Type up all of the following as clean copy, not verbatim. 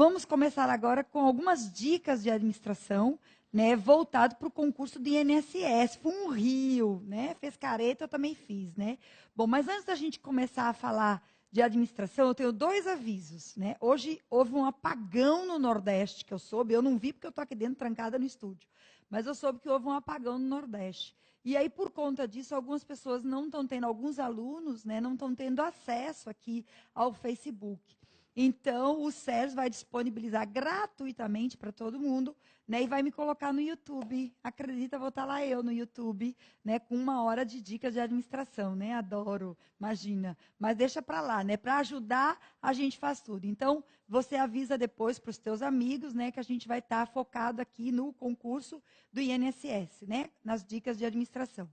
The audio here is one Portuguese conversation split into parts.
Vamos começar agora com algumas dicas de administração, né, voltado para o concurso do INSS. Foi um rio, né? Fez careta, eu também fiz, né? Bom, mas antes da gente começar a falar de administração, eu tenho 2 avisos, né? Hoje houve um apagão no Nordeste, que eu soube, eu não vi porque eu estou aqui dentro trancada no estúdio, mas eu soube que houve um apagão no Nordeste. E aí, por conta disso, algumas pessoas não estão tendo, alguns alunos, né, não estão tendo acesso aqui ao Facebook. Então, o SERS vai disponibilizar gratuitamente para todo mundo, né, e vai me colocar no YouTube. Acredita, vou estar lá eu no YouTube, né, com 1 hora de dicas de administração, né? Adoro, imagina. Mas deixa para lá, né? Para ajudar, a gente faz tudo. Então, você avisa depois para os teus amigos, né, que a gente vai estar focado aqui no concurso do INSS, né, nas dicas de administração.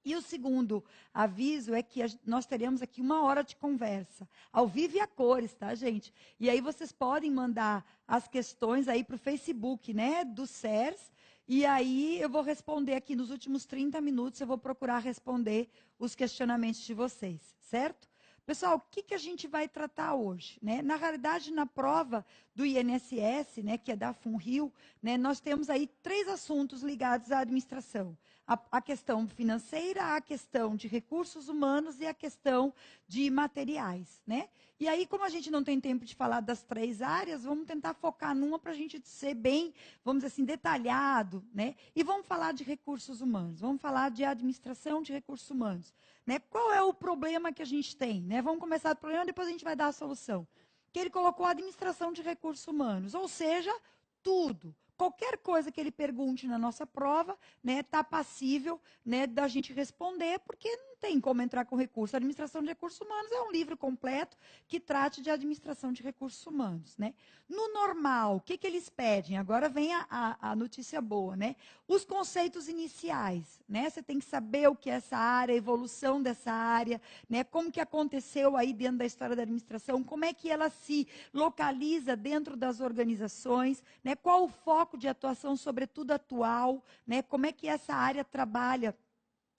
E o segundo aviso é que nós teremos aqui 1 hora de conversa, ao vivo e a cores, tá, gente? E aí vocês podem mandar as questões aí para o Facebook, né, do SERS, e aí eu vou responder aqui nos últimos 30 minutos, eu vou procurar responder os questionamentos de vocês, certo? Pessoal, o que a gente vai tratar hoje, né? Na realidade, na prova do INSS, né, que é da FUNRIO, né, nós temos aí 3 assuntos ligados à administração. A questão financeira, a questão de recursos humanos e a questão de materiais, né? E aí, como a gente não tem tempo de falar das 3 áreas, vamos tentar focar numa para a gente ser bem, vamos dizer assim, detalhado, né? E vamos falar de recursos humanos, vamos falar de administração de recursos humanos, né? Qual é o problema que a gente tem, né? Vamos começar do problema, depois a gente vai dar a solução. Que ele colocou a administração de recursos humanos, ou seja, tudo. Qualquer coisa que ele pergunte na nossa prova, né, está passível, né, da gente responder, porque não tem como entrar com recurso. A administração de recursos humanos é um livro completo que trate de administração de recursos humanos, né? No normal, o que eles pedem? Agora vem a notícia boa, né? Os conceitos iniciais, né? Você tem que saber o que é essa área, a evolução dessa área, né? Como que aconteceu aí dentro da história da administração, como é que ela se localiza dentro das organizações, né? Qual o foco de atuação, sobretudo atual, né? Como é que essa área trabalha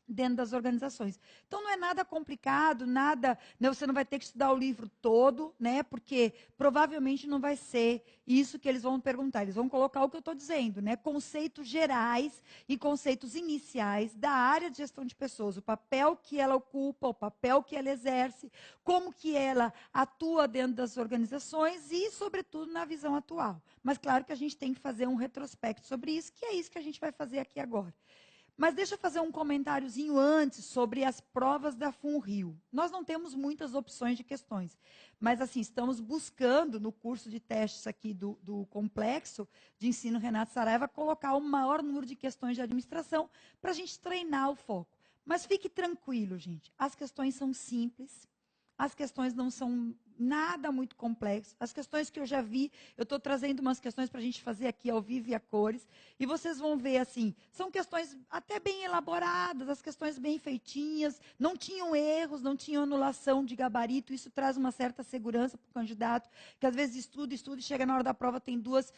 dentro das organizações. Então, não é nada complicado, nada, né, você não vai ter que estudar o livro todo, né, porque provavelmente não vai ser isso que eles vão perguntar. Eles vão colocar o que eu estou dizendo, né, conceitos gerais e conceitos iniciais da área de gestão de pessoas, o papel que ela ocupa, o papel que ela exerce, como que ela atua dentro das organizações e, sobretudo, na visão atual. Mas, claro que a gente tem que fazer um retrospecto sobre isso, que é isso que a gente vai fazer aqui agora. Mas deixa eu fazer um comentáriozinho antes sobre as provas da FUNRIO. Nós não temos muitas opções de questões, mas assim, estamos buscando no curso de testes aqui do Complexo de Ensino Renato Saraiva colocar o maior número de questões de administração para a gente treinar o foco. Mas fique tranquilo, gente, as questões são simples, as questões não são nada muito complexo. As questões que eu já vi, eu estou trazendo umas questões para a gente fazer aqui ao vivo e a cores, e vocês vão ver assim, são questões até bem elaboradas, as questões bem feitinhas, não tinham erros, não tinham anulação de gabarito, isso traz uma certa segurança para o candidato, que às vezes estuda e chega na hora da prova, tem duas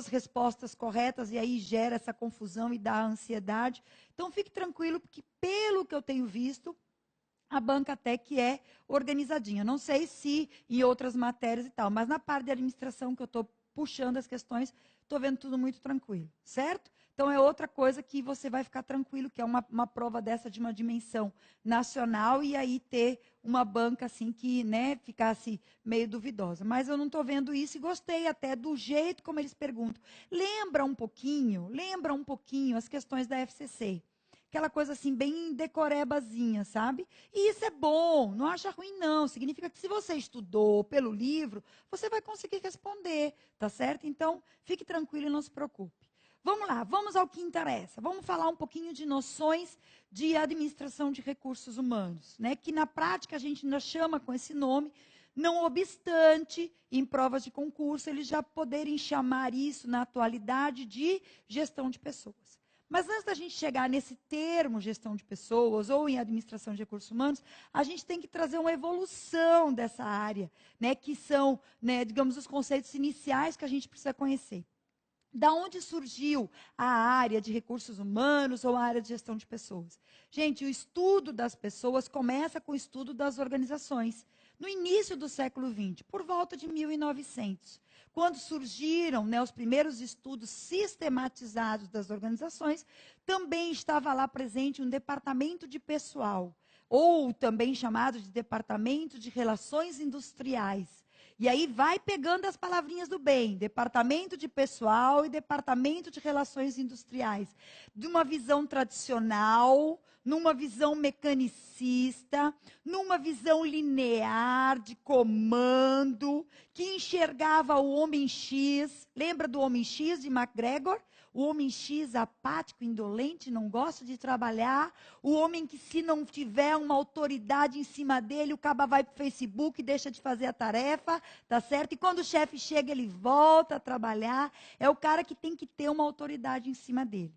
respostas corretas, e aí gera essa confusão e dá ansiedade. Então, fique tranquilo, porque pelo que eu tenho visto, a banca até que é organizadinha. Não sei se em outras matérias e tal, mas na parte de administração que eu estou puxando as questões, estou vendo tudo muito tranquilo, certo? Então é outra coisa que você vai ficar tranquilo, que é uma prova dessa de uma dimensão nacional e aí ter uma banca assim que, né, ficasse meio duvidosa. Mas eu não estou vendo isso e gostei até do jeito como eles perguntam. Lembra um pouquinho as questões da FCC. Aquela coisa assim, bem decorebazinha, sabe? E isso é bom, não acha ruim não. Significa que se você estudou pelo livro, você vai conseguir responder, tá certo? Então, fique tranquilo e não se preocupe. Vamos lá, vamos ao que interessa. Vamos falar um pouquinho de noções de administração de recursos humanos, né? Que na prática a gente ainda chama com esse nome, não obstante, em provas de concurso, eles já poderem chamar isso na atualidade de gestão de pessoas. Mas antes da gente chegar nesse termo gestão de pessoas ou em administração de recursos humanos, a gente tem que trazer uma evolução dessa área, né, que são, né, digamos, os conceitos iniciais que a gente precisa conhecer. Da onde surgiu a área de recursos humanos ou a área de gestão de pessoas? Gente, o estudo das pessoas começa com o estudo das organizações. No início do século XX, por volta de 1900, quando surgiram, né, os primeiros estudos sistematizados das organizações, também estava lá presente um departamento de pessoal, ou também chamado de departamento de relações industriais. E aí vai pegando as palavrinhas do bem, departamento de pessoal e departamento de relações industriais. De uma visão tradicional, numa visão mecanicista, numa visão linear de comando, que enxergava o homem X. Lembra do homem X de MacGregor? O homem X apático, indolente, não gosta de trabalhar. O homem que, se não tiver uma autoridade em cima dele, o caba vai para o Facebook e deixa de fazer a tarefa, tá certo? E quando o chefe chega, ele volta a trabalhar. É o cara que tem que ter uma autoridade em cima dele.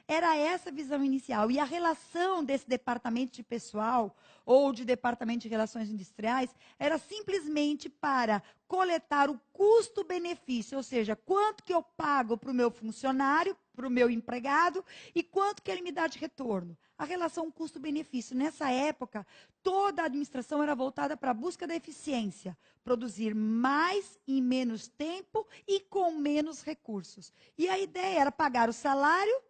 Era essa a visão inicial. E a relação desse departamento de pessoal ou de departamento de relações industriais era simplesmente para coletar o custo-benefício, ou seja, quanto que eu pago para o meu funcionário, para o meu empregado, e quanto que ele me dá de retorno. A relação custo-benefício. Nessa época, toda a administração era voltada para a busca da eficiência. Produzir mais em menos tempo e com menos recursos. E a ideia era pagar o salário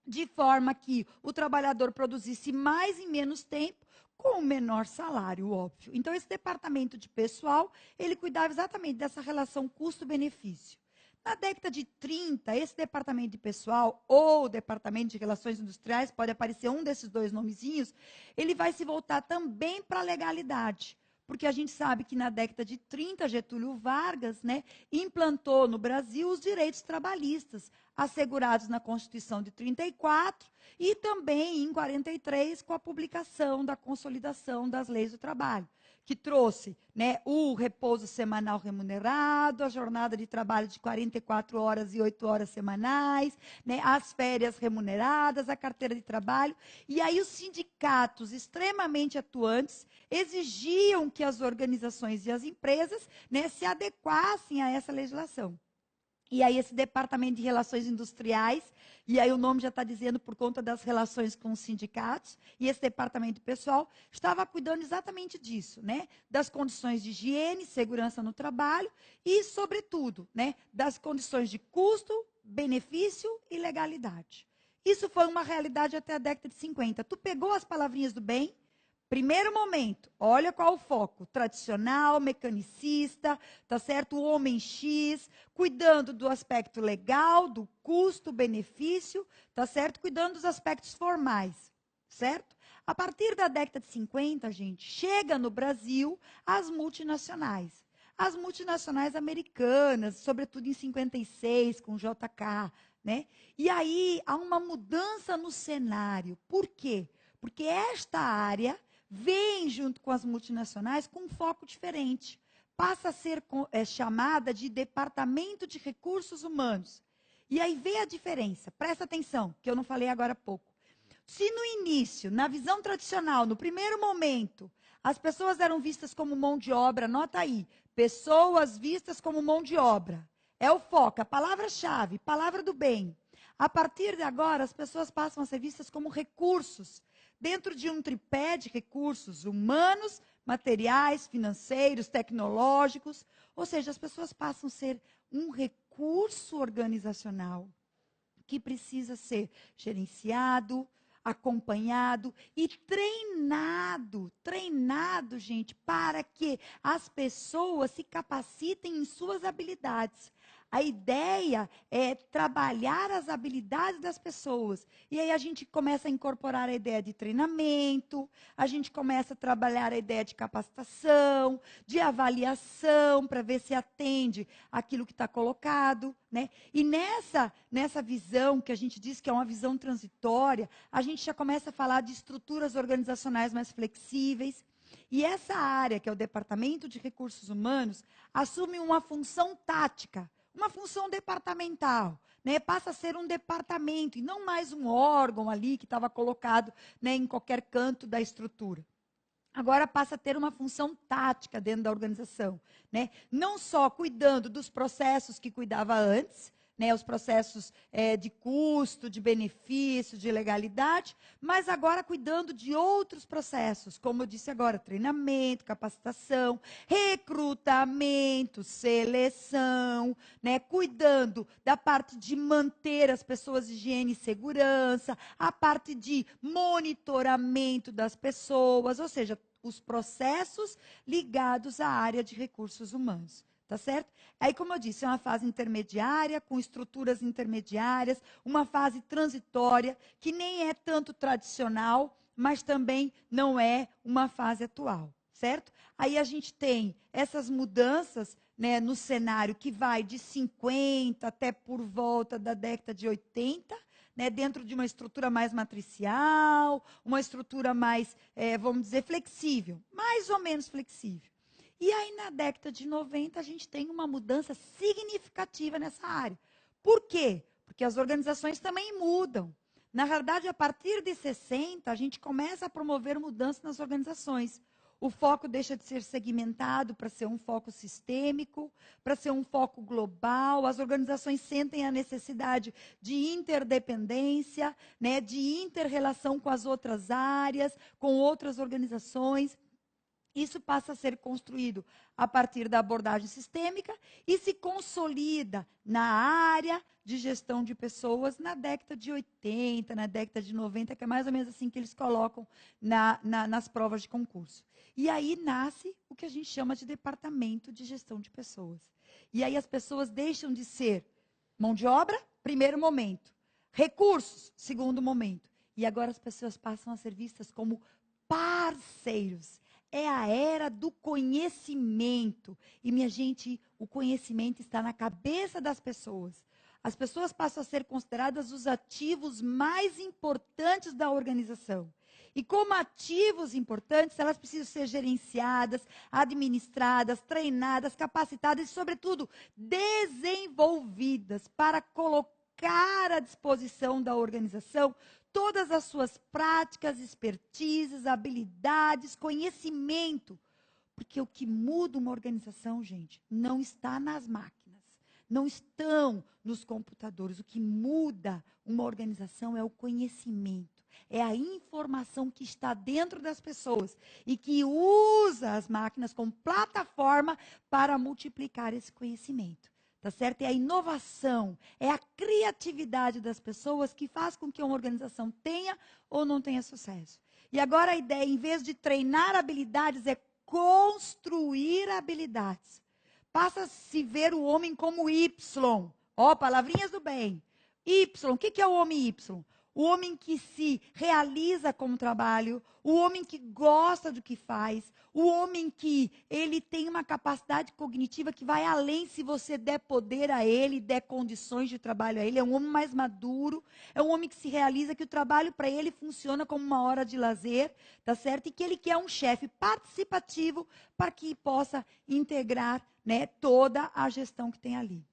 de forma que o trabalhador produzisse mais em menos tempo, com o menor salário, óbvio. Então, esse departamento de pessoal, ele cuidava exatamente dessa relação custo-benefício. Na década de 30, esse departamento de pessoal, ou departamento de relações industriais, pode aparecer um desses dois nomezinhos, ele vai se voltar também para a legalidade. Porque a gente sabe que na década de 30, Getúlio Vargas, né, implantou no Brasil os direitos trabalhistas, assegurados na Constituição de 34 e também em 43, com a publicação da consolidação das leis do trabalho, que trouxe, né, o repouso semanal remunerado, a jornada de trabalho de 44 horas e 8 horas semanais, né, as férias remuneradas, a carteira de trabalho. E aí os sindicatos extremamente atuantes exigiam que as organizações e as empresas, né, se adequassem a essa legislação. E aí esse departamento de relações industriais, e aí o nome já está dizendo por conta das relações com os sindicatos, e esse departamento pessoal estava cuidando exatamente disso, né? Das condições de higiene, segurança no trabalho e, sobretudo, né, das condições de custo, benefício e legalidade. Isso foi uma realidade até a década de 50. Tu pegou as palavrinhas do bem? Primeiro momento, olha qual o foco, tradicional, mecanicista, tá certo? O homem X, cuidando do aspecto legal, do custo, benefício, tá certo? Cuidando dos aspectos formais, certo? A partir da década de 50, gente, chega no Brasil as multinacionais. As multinacionais americanas, sobretudo em 56, com o JK, né? E aí há uma mudança no cenário. Por quê? Porque esta área vem junto com as multinacionais com um foco diferente. Passa a ser chamada de Departamento de Recursos Humanos. E aí vem a diferença. Presta atenção, que eu não falei agora há pouco. Se no início, na visão tradicional, no primeiro momento, as pessoas eram vistas como mão de obra, nota aí, pessoas vistas como mão de obra. É o foco, a palavra-chave, palavra do bem. A partir de agora, as pessoas passam a ser vistas como recursos, dentro de um tripé de recursos humanos, materiais, financeiros, tecnológicos. Ou seja, as pessoas passam a ser um recurso organizacional que precisa ser gerenciado, acompanhado e treinado, gente, para que as pessoas se capacitem em suas habilidades. A ideia é trabalhar as habilidades das pessoas. E aí a gente começa a incorporar a ideia de treinamento, a gente começa a trabalhar a ideia de capacitação, de avaliação, para ver se atende aquilo que está colocado, né? E nessa visão, que a gente diz que é uma visão transitória, a gente já começa a falar de estruturas organizacionais mais flexíveis. E essa área, que é o Departamento de Recursos Humanos, assume uma função tática, uma função departamental, né? Passa a ser um departamento e não mais um órgão ali que estava colocado, né, em qualquer canto da estrutura. Agora passa a ter uma função tática dentro da organização, né? Não só cuidando dos processos que cuidava antes, né, os processos de custo, de benefício, de legalidade, mas agora cuidando de outros processos, como eu disse agora, treinamento, capacitação, recrutamento, seleção, né, cuidando da parte de manter as pessoas de higiene e segurança, a parte de monitoramento das pessoas, ou seja, os processos ligados à área de recursos humanos. Tá certo? Aí, como eu disse, é uma fase intermediária, com estruturas intermediárias, uma fase transitória, que nem é tanto tradicional, mas também não é uma fase atual, certo? Aí a gente tem essas mudanças, né, no cenário que vai de 50 até por volta da década de 80, né, dentro de uma estrutura mais matricial, uma estrutura mais, vamos dizer, flexível, mais ou menos flexível. E aí, na década de 90, a gente tem uma mudança significativa nessa área. Por quê? Porque as organizações também mudam. Na verdade, a partir de 60, a gente começa a promover mudanças nas organizações. O foco deixa de ser segmentado para ser um foco sistêmico, para ser um foco global. As organizações sentem a necessidade de interdependência, né, de inter-relação com as outras áreas, com outras organizações. Isso passa a ser construído a partir da abordagem sistêmica e se consolida na área de gestão de pessoas na década de 80, na década de 90, que é mais ou menos assim que eles colocam nas provas de concurso. E aí nasce o que a gente chama de departamento de gestão de pessoas. E aí as pessoas deixam de ser mão de obra, primeiro momento, recursos, segundo momento. E agora as pessoas passam a ser vistas como parceiros. É a era do conhecimento. E, minha gente, o conhecimento está na cabeça das pessoas. As pessoas passam a ser consideradas os ativos mais importantes da organização. E como ativos importantes, elas precisam ser gerenciadas, administradas, treinadas, capacitadas e, sobretudo, desenvolvidas para colocar à disposição da organização todas as suas práticas, expertises, habilidades, conhecimento. Porque o que muda uma organização, gente, não está nas máquinas, não estão nos computadores. O que muda uma organização é o conhecimento, é a informação que está dentro das pessoas e que usa as máquinas como plataforma para multiplicar esse conhecimento. Tá certo? É a inovação, é a criatividade das pessoas que faz com que uma organização tenha ou não tenha sucesso. E agora a ideia, em vez de treinar habilidades, é construir habilidades. Passa a se ver o homem como Y. Ó, palavrinhas do bem. Y, o que é o homem Y? O homem que se realiza como trabalho, o homem que gosta do que faz, o homem que ele tem uma capacidade cognitiva que vai além se você der poder a ele, der condições de trabalho a ele. É um homem mais maduro, é um homem que se realiza, que o trabalho para ele funciona como uma hora de lazer, tá certo? E que ele quer um chefe participativo para que possa integrar, né, toda a gestão que tem ali.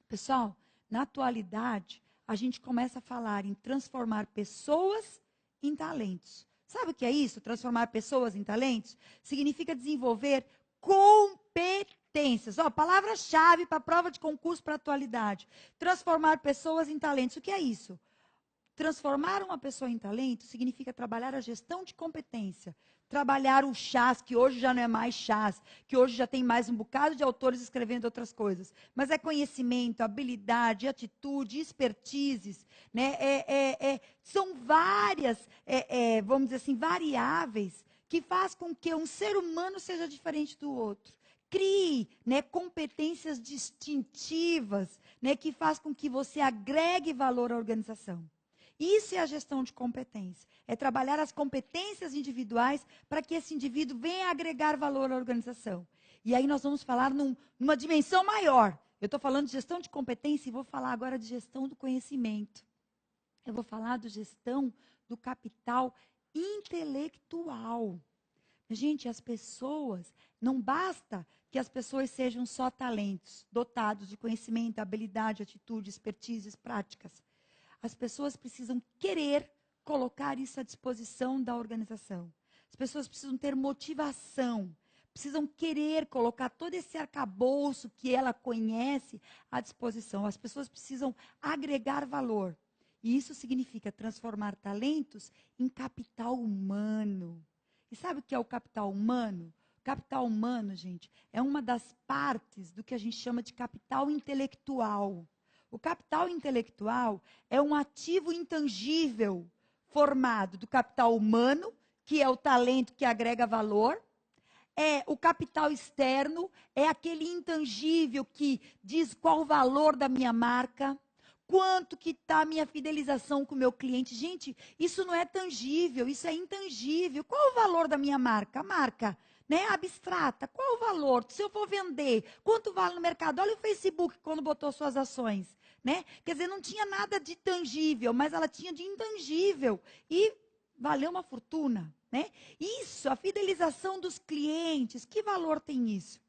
Pessoal, na atualidade, a gente começa a falar em transformar pessoas em talentos. Sabe o que é isso? Transformar pessoas em talentos? Significa desenvolver competências. Ó, palavra-chave para a prova de concurso para a atualidade. Transformar pessoas em talentos. O que é isso? Transformar uma pessoa em talento significa trabalhar a gestão de competência. Trabalhar o chás, que hoje já não é mais chás, que hoje já tem mais um bocado de autores escrevendo outras coisas. Mas é conhecimento, habilidade, atitude, expertises. Né? São várias, vamos dizer assim, variáveis que faz com que um ser humano seja diferente do outro. Crie, né, competências distintivas, né, que faz com que você agregue valor à organização. Isso é a gestão de competência. É trabalhar as competências individuais para que esse indivíduo venha agregar valor à organização. E aí nós vamos falar numa dimensão maior. Eu estou falando de gestão de competência e vou falar agora de gestão do conhecimento. Eu vou falar de gestão do capital intelectual. Gente, as pessoas, não basta que as pessoas sejam só talentos, dotados de conhecimento, habilidade, atitude, expertises, práticas. As pessoas precisam querer colocar isso à disposição da organização. As pessoas precisam ter motivação precisam querer colocar todo esse arcabouço que ela conhece à disposição. As pessoas precisam agregar valor. E isso significa transformar talentos em capital humano. E sabe o que é o capital humano? O capital humano, gente, é uma das partes do que a gente chama de capital intelectual. O capital intelectual é um ativo intangível formado do capital humano, que é o talento que agrega valor. O capital externo, é aquele intangível que diz qual o valor da minha marca, quanto que está a minha fidelização com o meu cliente. Gente, isso não é tangível, isso é intangível. Qual o valor da minha marca? A marca, né, abstrata. Qual o valor? Se eu for vender, quanto vale no mercado? Olha o Facebook quando botou suas ações, né? Quer dizer, não tinha nada de tangível, mas ela tinha de intangível. E valeu uma fortuna, né? Isso, a fidelização dos clientes, que valor tem isso?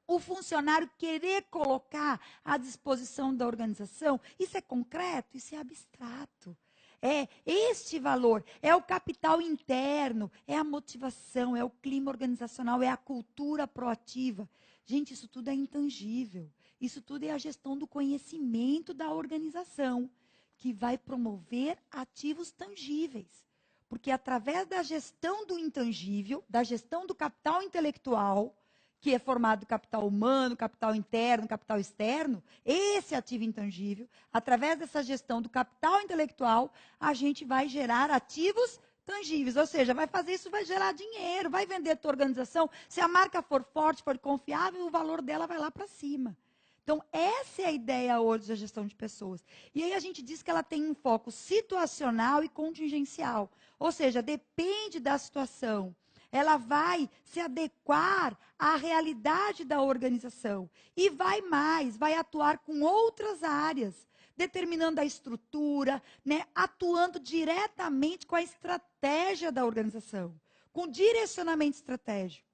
O funcionário querer colocar à disposição da organização, isso é concreto, isso é abstrato. É este valor, é o capital interno, é a motivação, é o clima organizacional, é a cultura proativa. Gente, isso tudo é intangível. Isso tudo é a gestão do conhecimento da organização, que vai promover ativos tangíveis. Porque através da gestão do intangível, da gestão do capital intelectual, que é formado do capital humano, capital interno, capital externo, esse ativo intangível, através dessa gestão do capital intelectual, a gente vai gerar ativos tangíveis, ou seja, vai fazer isso, vai gerar dinheiro, vai vender a tua organização. Se a marca for forte, for confiável, o valor dela vai lá para cima. Então, essa é a ideia hoje da gestão de pessoas. E aí a gente diz que ela tem um foco situacional e contingencial. Ou seja, depende da situação. Ela vai se adequar à realidade da organização. E vai mais, vai atuar com outras áreas, determinando a estrutura, né, atuando diretamente com a estratégia da organização, com direcionamento estratégico.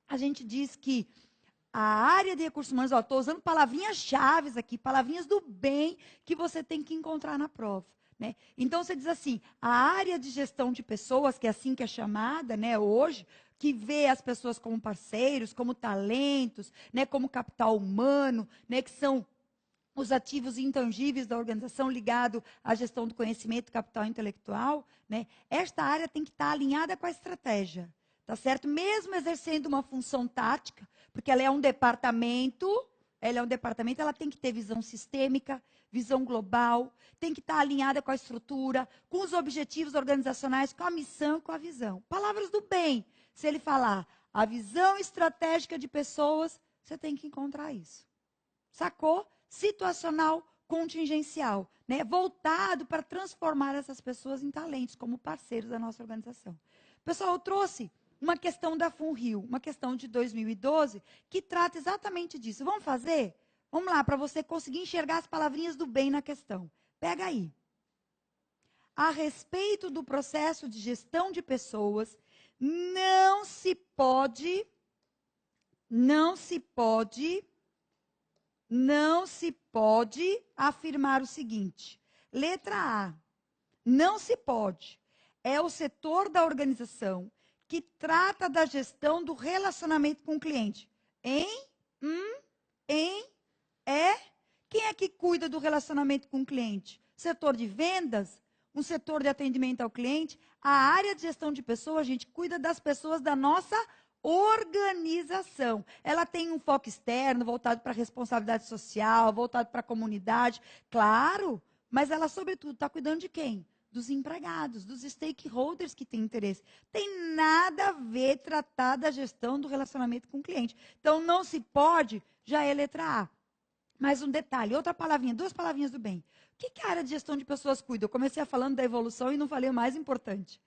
A gente diz que a área de recursos humanos, estou usando palavrinhas-chave aqui, palavrinhas do bem que você tem que encontrar na prova. Né? Então, você diz assim, a área de gestão de pessoas, que é assim que é chamada, né, hoje, que vê as pessoas como parceiros, como talentos, né, como capital humano, né, que são os ativos intangíveis da organização ligado à gestão do conhecimento, capital intelectual, né, esta área tem que estar alinhada com a estratégia. Tá certo? Mesmo exercendo uma função tática, porque ela é um departamento, ela tem que ter visão sistêmica, visão global, tem que estar alinhada com a estrutura, com os objetivos organizacionais, com a missão, com a visão. Palavras do bem. Se ele falar a visão estratégica de pessoas, você tem que encontrar isso. Sacou? Situacional, contingencial, né? Voltado para transformar essas pessoas em talentos, como parceiros da nossa organização. Pessoal, eu trouxe uma questão da FUNRIO, uma questão de 2012, que trata exatamente disso. Vamos fazer? Vamos lá, para você conseguir enxergar as palavrinhas do bem na questão. Pega aí. A respeito do processo de gestão de pessoas, não se pode afirmar o seguinte. Letra A. Não se pode. É o setor da organização que trata da gestão do relacionamento com o cliente. Quem é que cuida do relacionamento com o cliente? Setor de vendas? Um setor de atendimento ao cliente? A área de gestão de pessoas, a gente cuida das pessoas da nossa organização. Ela tem um foco externo, voltado para a responsabilidade social, voltado para a comunidade, claro, mas ela, sobretudo, está cuidando de quem? Dos empregados, dos stakeholders que têm interesse. Tem nada a ver tratar da gestão do relacionamento com o cliente. Então, não se pode, já é letra A. Mais um detalhe, outra palavrinha, duas palavrinhas do bem. O que a área de gestão de pessoas cuida? Eu comecei falando da evolução e não falei o mais importante.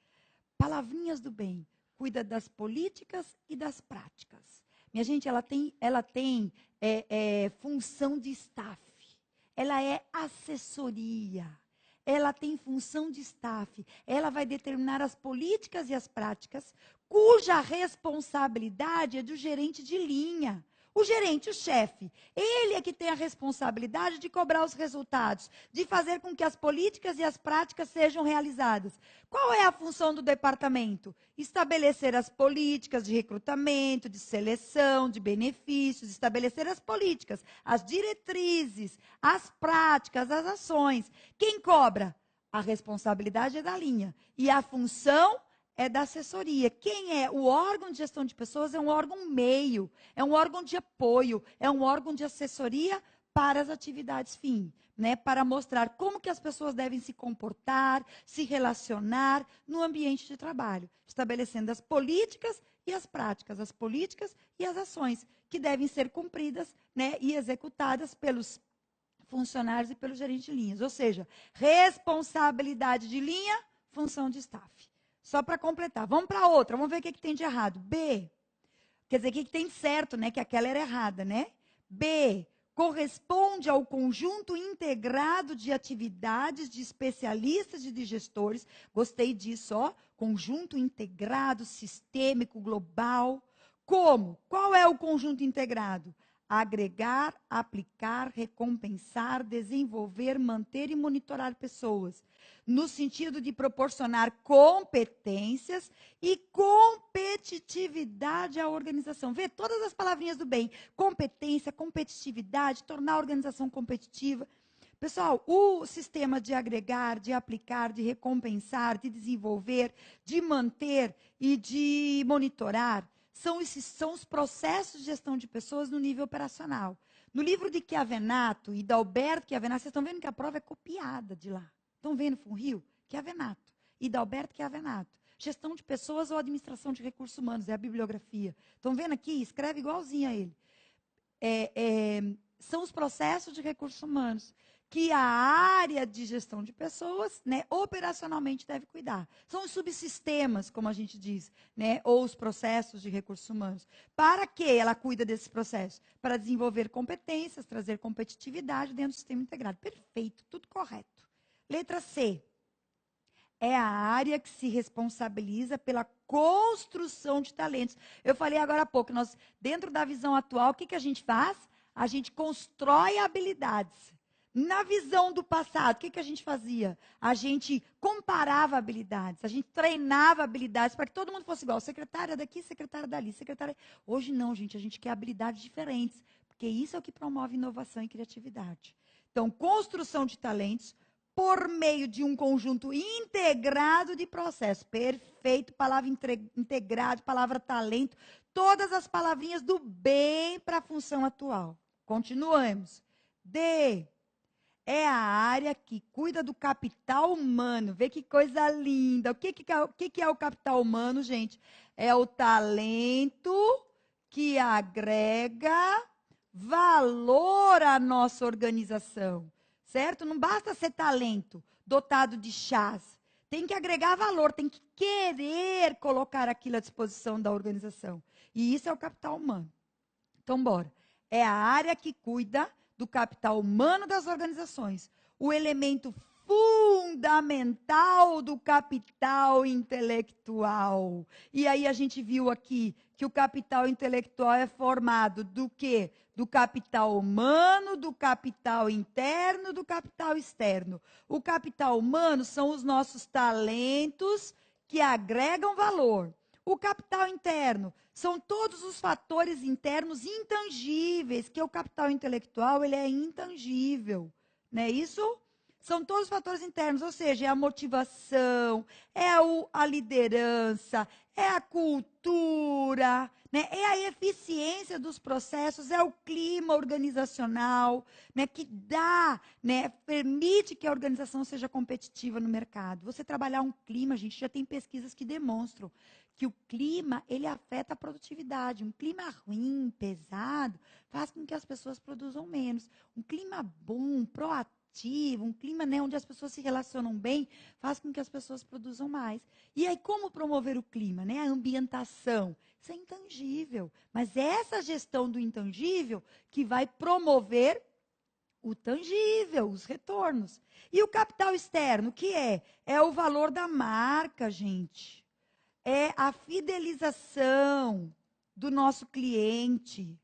Palavrinhas do bem. Cuida das políticas e das práticas. Minha gente, ela tem função de staff. Ela é assessoria. Ela tem função de staff. Ela vai determinar as políticas e as práticas, cuja responsabilidade é do gerente de linha. O gerente, o chefe, ele é que tem a responsabilidade de cobrar os resultados, de fazer com que as políticas e as práticas sejam realizadas. Qual é a função do departamento? Estabelecer as políticas de recrutamento, de seleção, de benefícios, estabelecer as políticas, as diretrizes, as práticas, as ações. Quem cobra? A responsabilidade é da linha. E a função é da assessoria. Quem é o órgão de gestão de pessoas? É um órgão meio, é um órgão de apoio, é um órgão de assessoria para as atividades fim, né? Para mostrar como que as pessoas devem se comportar, se relacionar no ambiente de trabalho, estabelecendo as políticas e as práticas, as políticas e as ações que devem ser cumpridas, né, e executadas pelos funcionários e pelo gerente de linhas. Ou seja, responsabilidade de linha, função de staff. Só para completar. Vamos para outra. Vamos ver o que tem de errado. B. Quer dizer, o que tem de certo, né? Que aquela era errada, né? B. Corresponde ao conjunto integrado de atividades de especialistas e de gestores. Gostei disso, ó. Conjunto integrado, sistêmico, global. Como? Qual é o conjunto integrado? Agregar, aplicar, recompensar, desenvolver, manter e monitorar pessoas, no sentido de proporcionar competências e competitividade à organização. Vê todas as palavrinhas do bem: competência, competitividade, tornar a organização competitiva. Pessoal, o sistema de agregar, de aplicar, de recompensar, de desenvolver, de manter e de monitorar são os processos de gestão de pessoas no nível operacional. No livro de Chiavenato e da Alberto Chiavenato, vocês estão vendo que a prova é copiada de lá. Estão vendo, Funrio? Chiavenato e da Alberto Chiavenato. Gestão de pessoas ou administração de recursos humanos, é a bibliografia. Estão vendo aqui? Escreve igualzinho a ele. São os processos de recursos humanos que a área de gestão de pessoas, né, operacionalmente deve cuidar. São os subsistemas, como a gente diz, né, ou os processos de recursos humanos. Para que ela cuida desses processos? Para desenvolver competências, trazer competitividade dentro do sistema integrado. Perfeito, tudo correto. Letra C. É a área que se responsabiliza pela construção de talentos. Eu falei agora há pouco, nós, dentro da visão atual, o que a gente faz? A gente constrói habilidades. Na visão do passado, o que a gente fazia? A gente comparava habilidades, a gente treinava habilidades para que todo mundo fosse igual. Secretária daqui, secretária dali, secretária... Hoje não, gente, a gente quer habilidades diferentes, porque isso é o que promove inovação e criatividade. Então, construção de talentos por meio de um conjunto integrado de processos. Perfeito, palavra integrado, palavra talento, todas as palavrinhas do bem para a função atual. Continuamos. D. É a área que cuida do capital humano. Vê que coisa linda. O que é o capital humano, gente? É o talento que agrega valor à nossa organização. Certo? Não basta ser talento, dotado de chás. Tem que agregar valor, tem que querer colocar aquilo à disposição da organização. E isso é o capital humano. Então, bora. É a área que cuida do capital humano das organizações. O elemento fundamental do capital intelectual. E aí a gente viu aqui que o capital intelectual é formado do quê? Do capital humano, do capital interno, do capital externo. O capital humano são os nossos talentos que agregam valor. O capital interno são todos os fatores internos intangíveis, que o capital intelectual ele é intangível, não é isso? São todos os fatores internos, ou seja, é a motivação, é a liderança, é a cultura, né? É a eficiência dos processos, é o clima organizacional, né? Que dá, né? Permite que a organização seja competitiva no mercado. Você trabalhar um clima, a gente já tem pesquisas que demonstram que o clima, ele afeta a produtividade. Um clima ruim, pesado, faz com que as pessoas produzam menos. Um clima bom, proativo, um clima, né, onde as pessoas se relacionam bem, faz com que as pessoas produzam mais. E aí, como promover o clima? Né? A ambientação. Isso é intangível. Mas é essa gestão do intangível que vai promover o tangível, os retornos. E o capital externo, o que é? É o valor da marca, gente. É a fidelização do nosso cliente,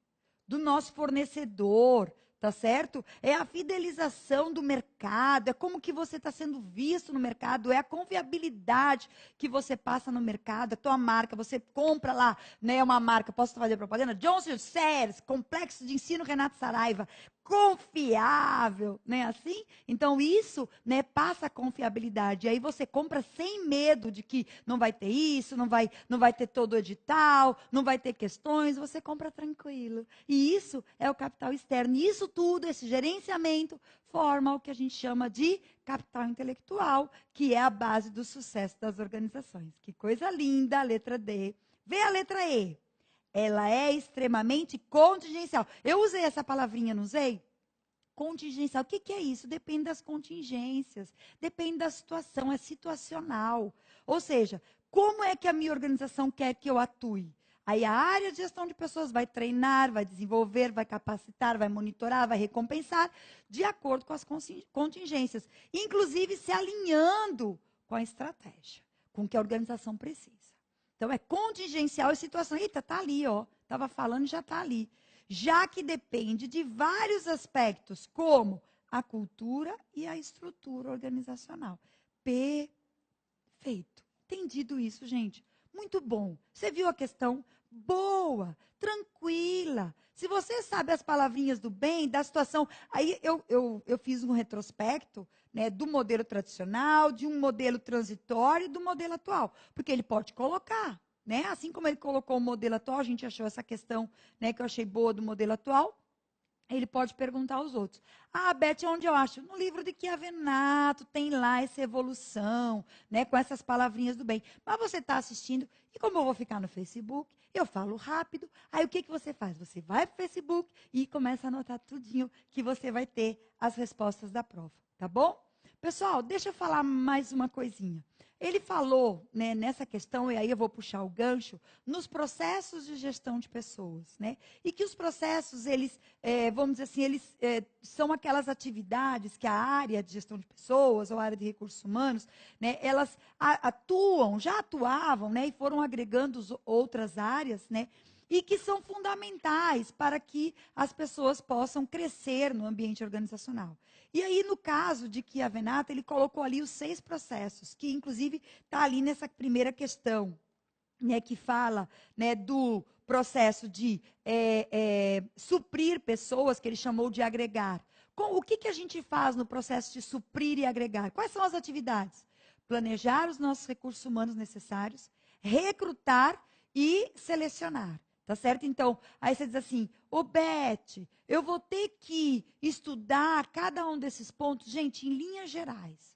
do nosso fornecedor, tá certo? É a fidelização do mercado, é como que você está sendo visto no mercado, é a confiabilidade que você passa no mercado, a tua marca, você compra lá, né, uma marca, posso fazer propaganda? Johnson Sears, Complexo de Ensino Renato Saraiva, confiável, né, assim? Então isso, né, passa a confiabilidade, aí você compra sem medo de que não vai ter isso, não vai ter todo o edital, não vai ter questões, você compra tranquilo. E isso é o capital externo. E isso tudo, esse gerenciamento, forma o que a gente chama de capital intelectual, que é a base do sucesso das organizações. Que coisa linda, a letra D. Vê a letra E. Ela é extremamente contingencial. Eu usei essa palavrinha, não usei? Contingencial. O que, que é isso? Depende das contingências, depende da situação, é situacional. Ou seja, como é que a minha organização quer que eu atue? Aí a área de gestão de pessoas vai treinar, vai desenvolver, vai capacitar, vai monitorar, vai recompensar, de acordo com as contingências. Inclusive se alinhando com a estratégia, com o que a organização precisa. Então, é contingencial e situação. Eita, está ali, ó. Estava falando e já está ali. Já que depende de vários aspectos, como a cultura e a estrutura organizacional. Perfeito. Entendido isso, gente? Muito bom. Você viu a questão? Boa, tranquila. Se você sabe as palavrinhas do bem, da situação. Aí eu fiz um retrospecto, né, do modelo tradicional, de um modelo transitório e do modelo atual. Porque ele pode colocar, né? Assim como ele colocou o modelo atual, a gente achou essa questão, né, que eu achei boa do modelo atual. Ele pode perguntar aos outros. Ah, Beth, onde eu acho? No livro de Chiavenato, tem lá essa evolução, né, com essas palavrinhas do bem. Mas você está assistindo, e como eu vou ficar no Facebook, eu falo rápido. Aí o que, que você faz? Você vai para o Facebook e começa a anotar tudinho que você vai ter as respostas da prova, tá bom? Pessoal, deixa eu falar mais uma coisinha. Ele falou, né, nessa questão, e aí eu vou puxar o gancho, nos processos de gestão de pessoas, né? E que os processos, eles, vamos dizer assim, eles são aquelas atividades que a área de gestão de pessoas, ou a área de recursos humanos, né, elas atuam, já atuavam, né, e foram agregando outras áreas, né? E que são fundamentais para que as pessoas possam crescer no ambiente organizacional. E aí, no caso de Chiavenato, ele colocou ali os 6 processos, que inclusive está ali nessa primeira questão, né, que fala, né, do processo de suprir pessoas, que ele chamou de agregar. O que a gente faz no processo de suprir e agregar? Quais são as atividades? Planejar os nossos recursos humanos necessários, recrutar e selecionar. Tá certo? Então, aí você diz assim, ô Beth, eu vou ter que estudar cada um desses pontos, gente, em linhas gerais.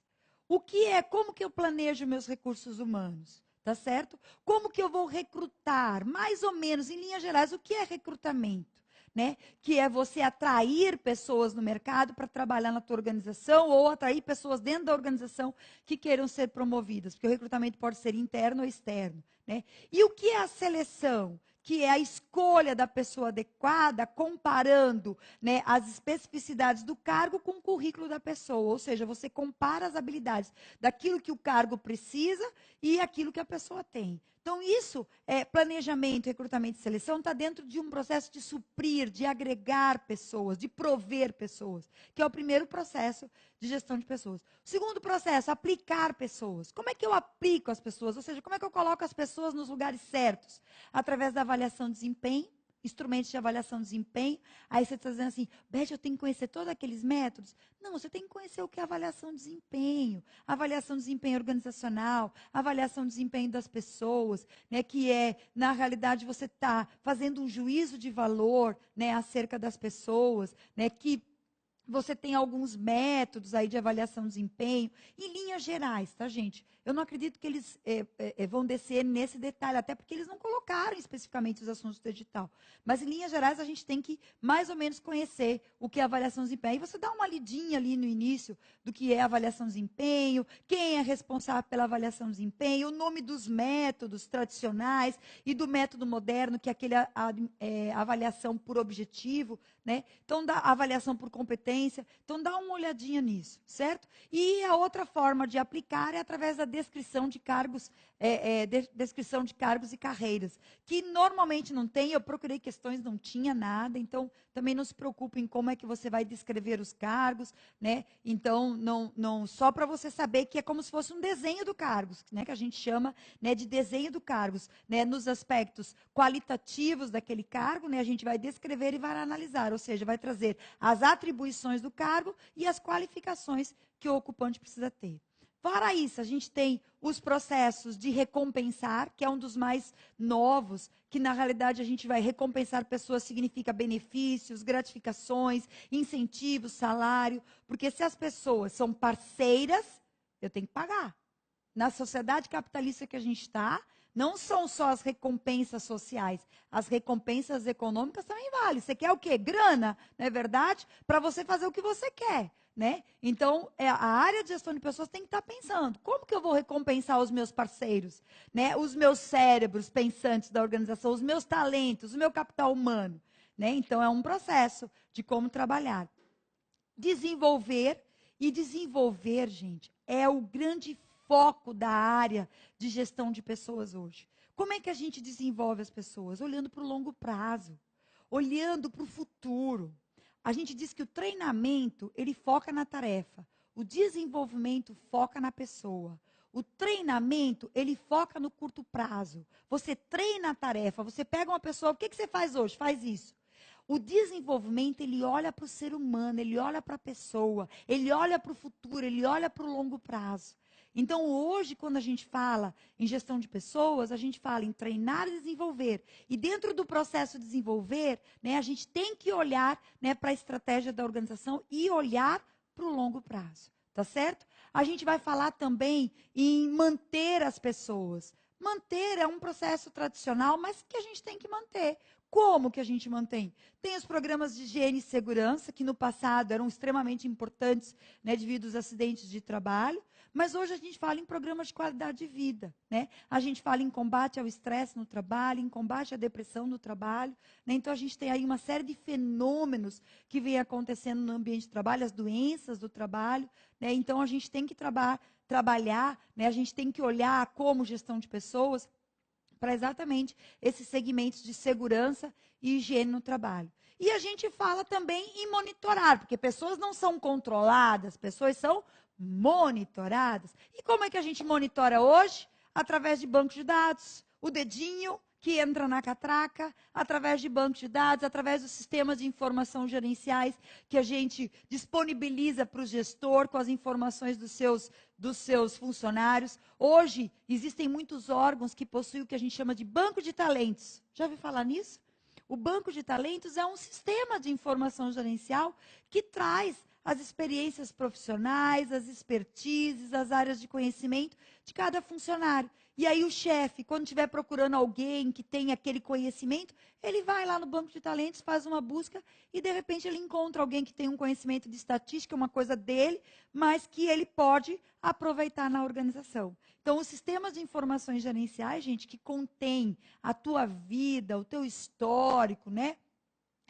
Como que eu planejo meus recursos humanos? Tá certo? Como que eu vou recrutar? Mais ou menos, em linhas gerais, o que é recrutamento? Né? Que é você atrair pessoas no mercado para trabalhar na tua organização ou atrair pessoas dentro da organização que queiram ser promovidas, porque o recrutamento pode ser interno ou externo, né? E o que é a seleção? Que é a escolha da pessoa adequada, comparando, né, as especificidades do cargo com o currículo da pessoa. Ou seja, você compara as habilidades daquilo que o cargo precisa e aquilo que a pessoa tem. Então, isso, planejamento, recrutamento e seleção, está dentro de um processo de suprir, de agregar pessoas, de prover pessoas, que é o primeiro processo de gestão de pessoas. O segundo processo, aplicar pessoas. Como é que eu aplico as pessoas? Ou seja, como é que eu coloco as pessoas nos lugares certos? Através da avaliação de desempenho, instrumentos de avaliação de desempenho. Aí você está dizendo assim, Beth, eu tenho que conhecer todos aqueles métodos? Não, você tem que conhecer o que é avaliação de desempenho. Avaliação de desempenho organizacional, avaliação de desempenho das pessoas, né, que é, na realidade, você está fazendo um juízo de valor, né, acerca das pessoas, né, que você tem alguns métodos aí de avaliação de desempenho, em linhas gerais, tá, gente? Eu não acredito que eles vão descer nesse detalhe, até porque eles não colocaram especificamente os assuntos do edital. Mas, em linhas gerais, a gente tem que, mais ou menos, conhecer o que é avaliação de desempenho. Aí você dá uma lidinha ali no início do que é avaliação de desempenho, quem é responsável pela avaliação de desempenho, o nome dos métodos tradicionais e do método moderno, que é aquele avaliação por objetivo, né? Então, da avaliação por competência, competência. Então, dá uma olhadinha nisso, certo? E a outra forma de aplicar é através da descrição de cargos, descrição de cargos e carreiras, que normalmente não tem. Eu procurei questões, não tinha nada. Então, também não se preocupe em como é que você vai descrever os cargos, né? Então, não só para você saber que é como se fosse um desenho do cargos, né? Que a gente chama, né, de desenho do cargos, né? Nos aspectos qualitativos daquele cargo, né? A gente vai descrever e vai analisar, ou seja, vai trazer as atribuições do cargo e as qualificações que o ocupante precisa ter. Fora isso, a gente tem os processos de recompensar, que é um dos mais novos, que na realidade a gente vai recompensar pessoas, significa benefícios, gratificações, incentivos, salário, porque se as pessoas são parceiras, eu tenho que pagar. Na sociedade capitalista que a gente está, não são só as recompensas sociais, as recompensas econômicas também valem. Você quer o quê? Grana, não é verdade? Para você fazer o que você quer. Né? Então, a área de gestão de pessoas tem que estar pensando, como que eu vou recompensar os meus parceiros, né? Os meus cérebros pensantes da organização, os meus talentos, o meu capital humano. Né? Então, é um processo de como trabalhar. Desenvolver, gente, é o grande foco da área de gestão de pessoas hoje. Como é que a gente desenvolve as pessoas? Olhando para o longo prazo, olhando para o futuro. A gente diz que o treinamento, ele foca na tarefa. O desenvolvimento foca na pessoa. O treinamento, ele foca no curto prazo. Você treina a tarefa, você pega uma pessoa, o que você faz hoje? Faz isso. O desenvolvimento, ele olha para o ser humano, ele olha para a pessoa, ele olha para o futuro, ele olha para o longo prazo. Então, hoje, quando a gente fala em gestão de pessoas, a gente fala em treinar e desenvolver. E dentro do processo de desenvolver, né, a gente tem que olhar, né, para a estratégia da organização e olhar para o longo prazo. Tá certo? A gente vai falar também em manter as pessoas. Manter é um processo tradicional, mas que a gente tem que manter. Como que a gente mantém? Tem os programas de higiene e segurança, que no passado eram extremamente importantes, né, devido aos acidentes de trabalho. Mas hoje a gente fala em programas de qualidade de vida, né? A gente fala em combate ao estresse no trabalho, em combate à depressão no trabalho, né? Então a gente tem aí uma série de fenômenos que vem acontecendo no ambiente de trabalho, as doenças do trabalho, né? Então a gente tem que trabalhar, né? A gente tem que olhar como gestão de pessoas para exatamente esses segmentos de segurança e higiene no trabalho. E a gente fala também em monitorar, porque pessoas não são controladas, pessoas são monitoradas. E como é que a gente monitora hoje? Através de bancos de dados, o dedinho que entra na catraca, através de bancos de dados, através dos sistemas de informação gerenciais que a gente disponibiliza para o gestor com as informações dos seus funcionários. Hoje, existem muitos órgãos que possuem o que a gente chama de banco de talentos. Já ouviu falar nisso? O banco de talentos é um sistema de informação gerencial que traz as experiências profissionais, as expertises, as áreas de conhecimento de cada funcionário. E aí o chefe, quando estiver procurando alguém que tem aquele conhecimento, ele vai lá no banco de talentos, faz uma busca e, de repente, ele encontra alguém que tem um conhecimento de estatística, uma coisa dele, mas que ele pode aproveitar na organização. Então, os sistemas de informações gerenciais, gente, que contém a tua vida, o teu histórico, né?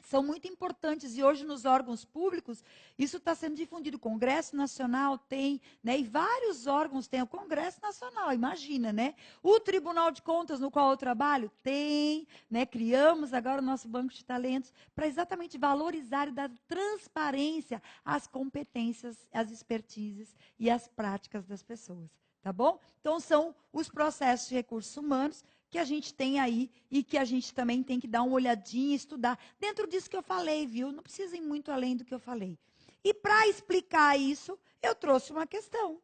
São muito importantes e hoje nos órgãos públicos isso está sendo difundido. O Congresso Nacional tem, né, e vários órgãos têm. O Congresso Nacional, imagina, né? O Tribunal de Contas, no qual eu trabalho, tem, né? Criamos agora o nosso banco de talentos para exatamente valorizar e dar transparência às competências, às expertises e às práticas das pessoas. Tá bom? Então, são os processos de recursos humanos que a gente tem aí e que a gente também tem que dar uma olhadinha, estudar. Dentro disso que eu falei, viu? Não precisa ir muito além do que eu falei. E para explicar isso, eu trouxe uma questão.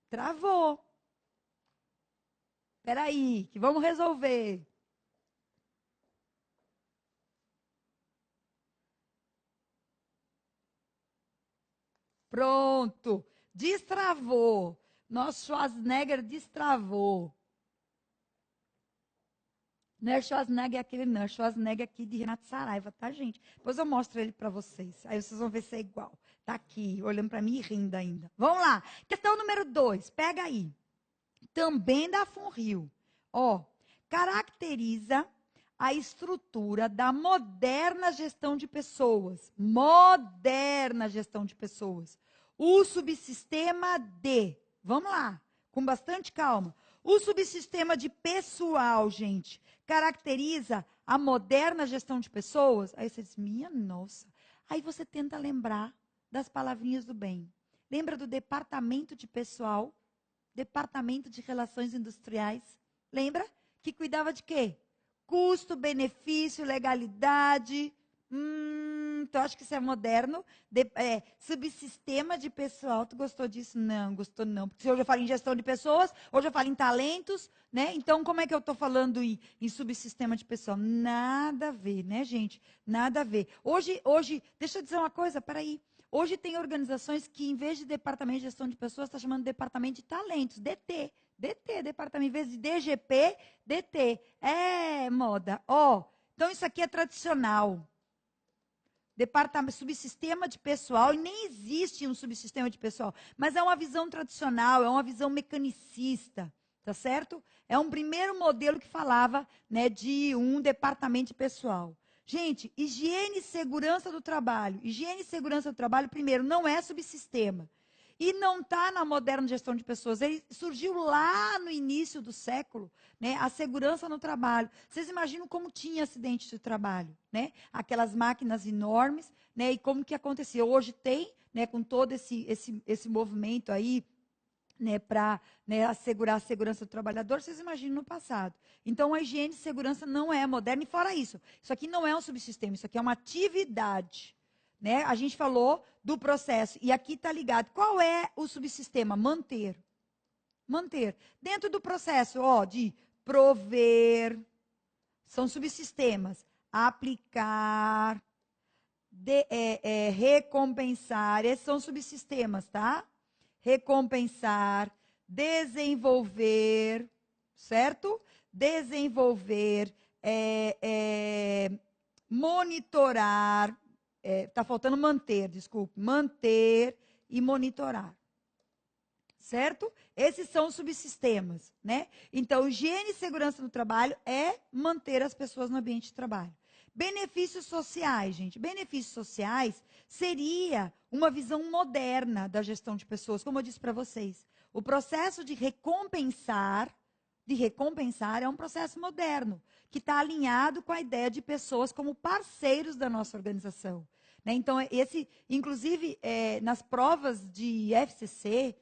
Travou. Espera aí, que vamos resolver. Pronto. Destravou. Nosso Schwarzenegger destravou. Não é Schwarzenegger aquele não, é Schwarzenegger aqui de Renato Saraiva, tá, gente? Depois eu mostro ele para vocês. Aí vocês vão ver se é igual. Tá aqui, olhando para mim e rindo ainda. Vamos lá. Questão número 2, pega aí. Também da FUNRIO. Ó, caracteriza a estrutura da moderna gestão de pessoas. Moderna gestão de pessoas. O subsistema D. Vamos lá, com bastante calma. O subsistema de pessoal, gente, caracteriza a moderna gestão de pessoas. Aí você diz, minha nossa. Aí você tenta lembrar das palavrinhas do bem. Lembra do departamento de pessoal? Departamento de Relações Industriais. Lembra? Que cuidava de quê? Custo, benefício, legalidade. Tu acha que isso é moderno? Subsistema de pessoal. Tu gostou disso? Não, gostou não. Porque hoje eu falo em gestão de pessoas, hoje eu falo em talentos, né? Então, como é que eu estou falando em subsistema de pessoal? Nada a ver, né, gente? Nada a ver. Hoje, deixa eu dizer uma coisa, peraí. Hoje tem organizações que, em vez de departamento de gestão de pessoas, está chamando de departamento de talentos, DT. DT, departamento, em vez de DGP, DT. É moda. Então isso aqui é tradicional. Departamento, subsistema de pessoal, e nem existe um subsistema de pessoal, mas é uma visão tradicional, é uma visão mecanicista, tá certo? É um primeiro modelo que falava, né, de um departamento de pessoal. Gente, higiene e segurança do trabalho. Higiene e segurança do trabalho, primeiro, não é subsistema. E não está na moderna gestão de pessoas. Ele surgiu lá no início do século, né, a segurança no trabalho. Vocês imaginam como tinha acidente de trabalho, né? Aquelas máquinas enormes, né, e como que acontecia. Hoje tem, né, com todo esse movimento aí, né, para, né, assegurar a segurança do trabalhador, vocês imaginam no passado. Então, a higiene e segurança não é moderna. E fora isso aqui não é um subsistema, isso aqui é uma atividade. Né? A gente falou do processo, e aqui está ligado. Qual é o subsistema? Manter. Manter. Dentro do processo, de prover, são subsistemas. Aplicar, recompensar, esses são subsistemas, tá? Recompensar, desenvolver, certo? Desenvolver, monitorar, está faltando manter, desculpe, manter e monitorar. Certo? Esses são os subsistemas, né? Então, higiene e segurança no trabalho é manter as pessoas no ambiente de trabalho. Benefícios sociais, gente. Benefícios sociais seria uma visão moderna da gestão de pessoas, como eu disse para vocês. O processo de recompensar é um processo moderno, que está alinhado com a ideia de pessoas como parceiros da nossa organização. Né? Então, inclusive, nas provas de FCC,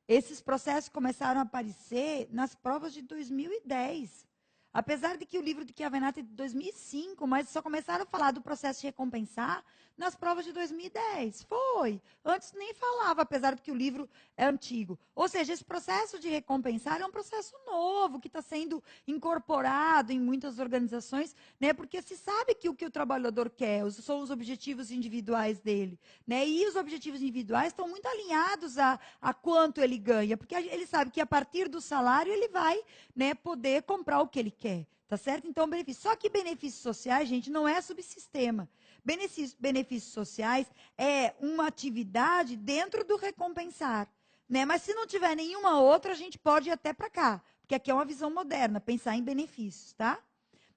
esses processos começaram a aparecer nas provas de 2010. Apesar de que o livro de Chiavenatti é de 2005, mas só começaram a falar do processo de recompensar nas provas de 2010. Foi. Antes nem falava, apesar de que o livro é antigo. Ou seja, esse processo de recompensar é um processo novo, que está sendo incorporado em muitas organizações, né? Porque se sabe que o trabalhador quer são os objetivos individuais dele. Né? E os objetivos individuais estão muito alinhados a quanto ele ganha, porque ele sabe que a partir do salário ele vai, né, poder comprar o que ele quer, tá certo? Então, benefício. Só que benefícios sociais, gente, não é subsistema. Benefícios sociais é uma atividade dentro do recompensar, né? Mas se não tiver nenhuma outra, a gente pode ir até para cá, porque aqui é uma visão moderna, pensar em benefícios, tá?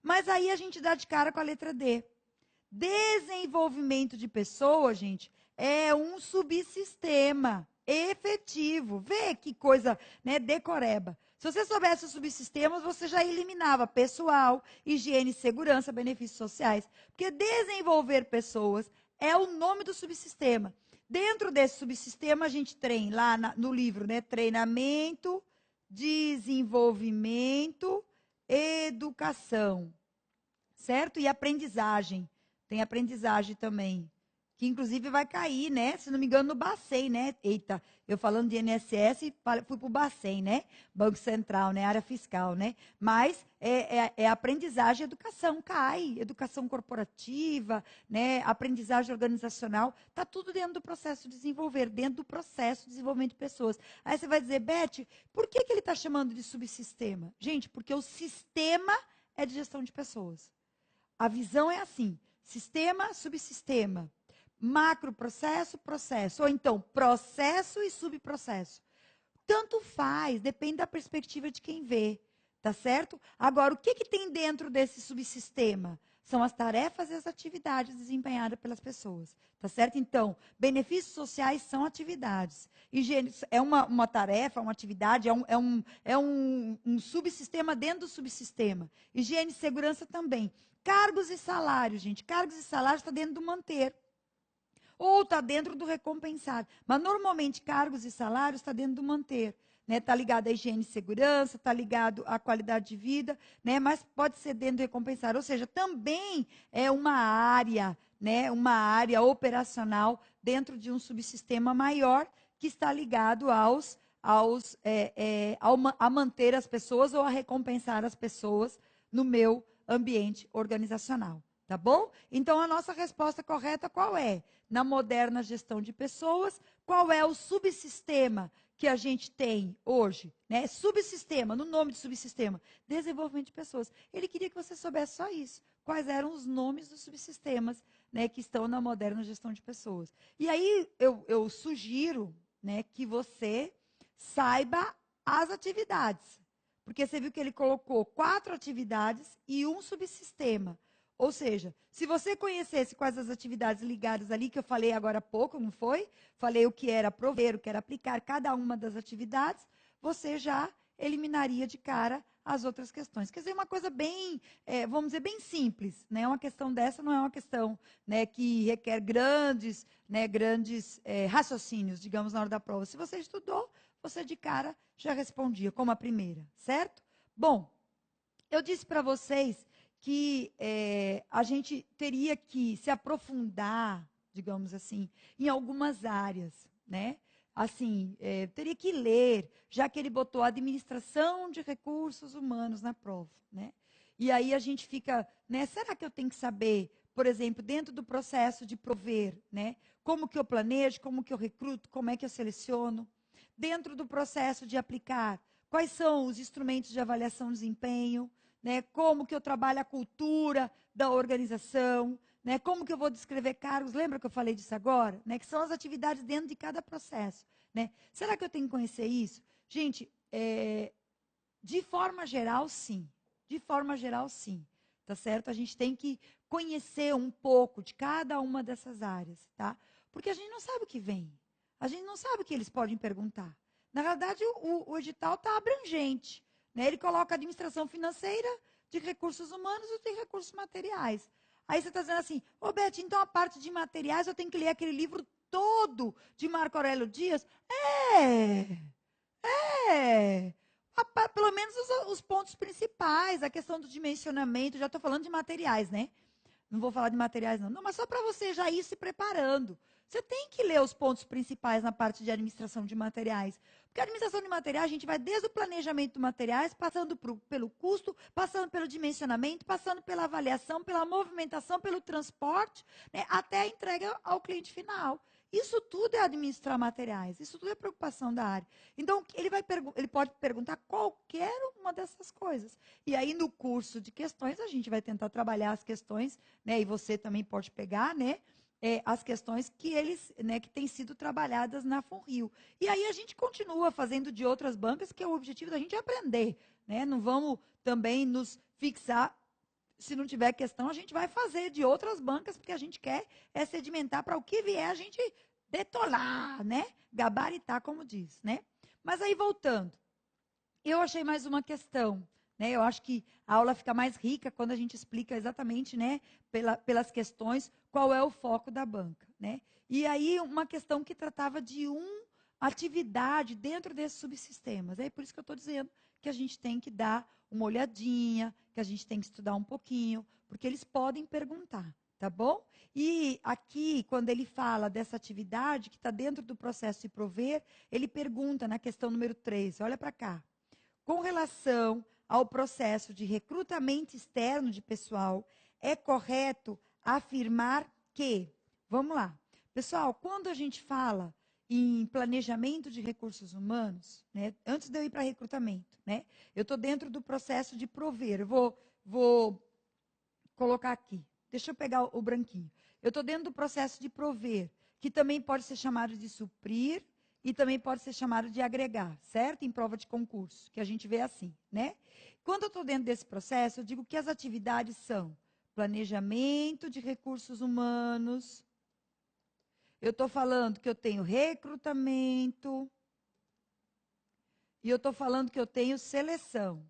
Mas aí a gente dá de cara com a letra D. Desenvolvimento de pessoas, gente, é um subsistema efetivo. Vê que coisa, né, decoreba. Se você soubesse os subsistemas, você já eliminava pessoal, higiene, segurança, benefícios sociais. Porque desenvolver pessoas é o nome do subsistema. Dentro desse subsistema, a gente tem lá no livro, né, treinamento, desenvolvimento, educação. Certo? E aprendizagem. Tem aprendizagem também. Que inclusive vai cair, né? Se não me engano, no Bacen, né? Eita, eu falando de INSS, fui para o Bacen, né? Banco Central, né? Área fiscal, né? Mas aprendizagem e educação, cai. Educação corporativa, né? Aprendizagem organizacional. Está tudo dentro do processo de desenvolver, dentro do processo de desenvolvimento de pessoas. Aí você vai dizer, Beth, por que ele está chamando de subsistema? Gente, porque o sistema é de gestão de pessoas. A visão é assim, sistema, subsistema, macro processo, processo, ou então processo e subprocesso. Tanto faz, depende da perspectiva de quem vê. tá certo? Agora, o que tem dentro desse subsistema? São as tarefas e as atividades desempenhadas pelas pessoas, tá certo? Então, benefícios sociais são atividades. Higiene é uma tarefa, uma atividade, um subsistema dentro do subsistema. Higiene e segurança também. Cargos e salários, gente. Cargos e salários está dentro do manter. Ou está dentro do recompensar. Mas, normalmente, cargos e salários está dentro do manter. Está ligado à higiene e segurança, está ligado à qualidade de vida, mas pode ser dentro do recompensar. Ou seja, também é uma área operacional dentro de um subsistema maior que está ligado a manter as pessoas ou a recompensar as pessoas no meu ambiente organizacional. Tá bom? Então, a nossa resposta correta qual é? Na moderna gestão de pessoas, qual é o subsistema que a gente tem hoje? Subsistema, no nome de subsistema, desenvolvimento de pessoas. Ele queria que você soubesse só isso. Quais eram os nomes dos subsistemas que estão na moderna gestão de pessoas. E aí, eu sugiro que você saiba as atividades. Porque você viu que ele colocou 4 atividades e um subsistema. Ou seja, se você conhecesse quais as atividades ligadas ali, que eu falei agora há pouco, não foi? Falei o que era prover, o que era aplicar, cada uma das atividades, você já eliminaria de cara as outras questões. Quer dizer, uma coisa bem, vamos dizer, bem simples. Uma questão dessa não é uma questão que requer grandes raciocínios, digamos, na hora da prova. Se você estudou, você de cara já respondia, como a primeira, certo? Bom, eu disse para vocês que a gente teria que se aprofundar, digamos assim, em algumas áreas, Assim, teria que ler, já que ele botou administração de recursos humanos na prova, E aí a gente fica, será que eu tenho que saber, por exemplo, dentro do processo de prover, como que eu planejo, como que eu recruto, como é que eu seleciono? Dentro do processo de aplicar, quais são os instrumentos de avaliação de desempenho? Como que eu trabalho a cultura da organização, como que eu vou descrever cargos, lembra que eu falei disso agora? Que são as atividades dentro de cada processo. Será que eu tenho que conhecer isso? Gente, de forma geral, sim. De forma geral, sim. Tá certo? A gente tem que conhecer um pouco de cada uma dessas áreas, tá? Porque a gente não sabe o que vem. A gente não sabe o que eles podem perguntar. Na verdade, o edital está abrangente. Ele coloca administração financeira, de recursos humanos e de recursos materiais. Aí você está dizendo assim, Beth, então a parte de materiais eu tenho que ler aquele livro todo de Marco Aurélio Dias? Pelo menos os pontos principais, a questão do dimensionamento, já estou falando de materiais, Não vou falar de materiais, não. Não, mas só para você já ir se preparando. Você tem que ler os pontos principais na parte de administração de materiais. Porque a administração de materiais, a gente vai desde o planejamento de materiais, passando pelo custo, passando pelo dimensionamento, passando pela avaliação, pela movimentação, pelo transporte, até a entrega ao cliente final. Isso tudo é administrar materiais, isso tudo é preocupação da área. Então, ele pode perguntar qualquer uma dessas coisas. E aí, no curso de questões, a gente vai tentar trabalhar as questões, e você também pode pegar, as questões que têm sido trabalhadas na FUNRIO. E aí a gente continua fazendo de outras bancas, que é o objetivo da gente aprender. Não vamos também nos fixar. Se não tiver questão, a gente vai fazer de outras bancas, porque a gente quer sedimentar para o que vier a gente detonar, gabaritar, como diz. Mas aí, voltando, eu achei mais uma questão. Eu acho que a aula fica mais rica quando a gente explica exatamente, pelas questões, qual é o foco da banca. E aí, uma questão que tratava de uma atividade dentro desses subsistemas. É por isso que eu estou dizendo que a gente tem que dar uma olhadinha, que a gente tem que estudar um pouquinho, porque eles podem perguntar, tá bom? E aqui, quando ele fala dessa atividade que está dentro do processo de prover, ele pergunta na questão número 3, olha para cá. Com relação ao processo de recrutamento externo de pessoal, é correto afirmar que, vamos lá, pessoal, quando a gente fala em planejamento de recursos humanos, antes de eu ir para recrutamento, eu estou dentro do processo de prover. Eu vou colocar aqui. Deixa eu pegar o branquinho. Eu estou dentro do processo de prover, que também pode ser chamado de suprir e também pode ser chamado de agregar, certo? Em prova de concurso, que a gente vê assim, né? Quando eu estou dentro desse processo, eu digo que as atividades são planejamento de recursos humanos, eu estou falando que eu tenho recrutamento, e eu estou falando que eu tenho seleção,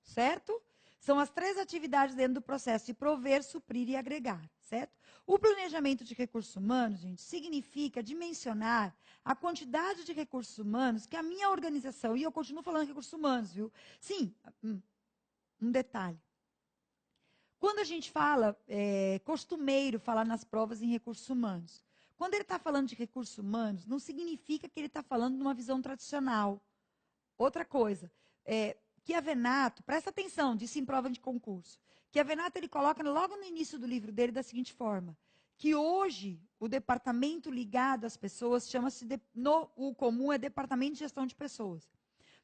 certo? São as 3 atividades dentro do processo de prover, suprir e agregar, certo? O planejamento de recursos humanos, gente, significa dimensionar a quantidade de recursos humanos que a minha organização, e eu continuo falando recursos humanos, viu? Sim, um detalhe. Quando a gente fala, é costumeiro falar nas provas em recursos humanos. Quando ele está falando de recursos humanos, não significa que ele está falando de uma visão tradicional. Outra coisa, Chiavenato, presta atenção, disse em prova de concurso. Chiavenato, ele coloca logo no início do livro dele da seguinte forma, que hoje o departamento ligado às pessoas chama-se, o comum é Departamento de Gestão de Pessoas.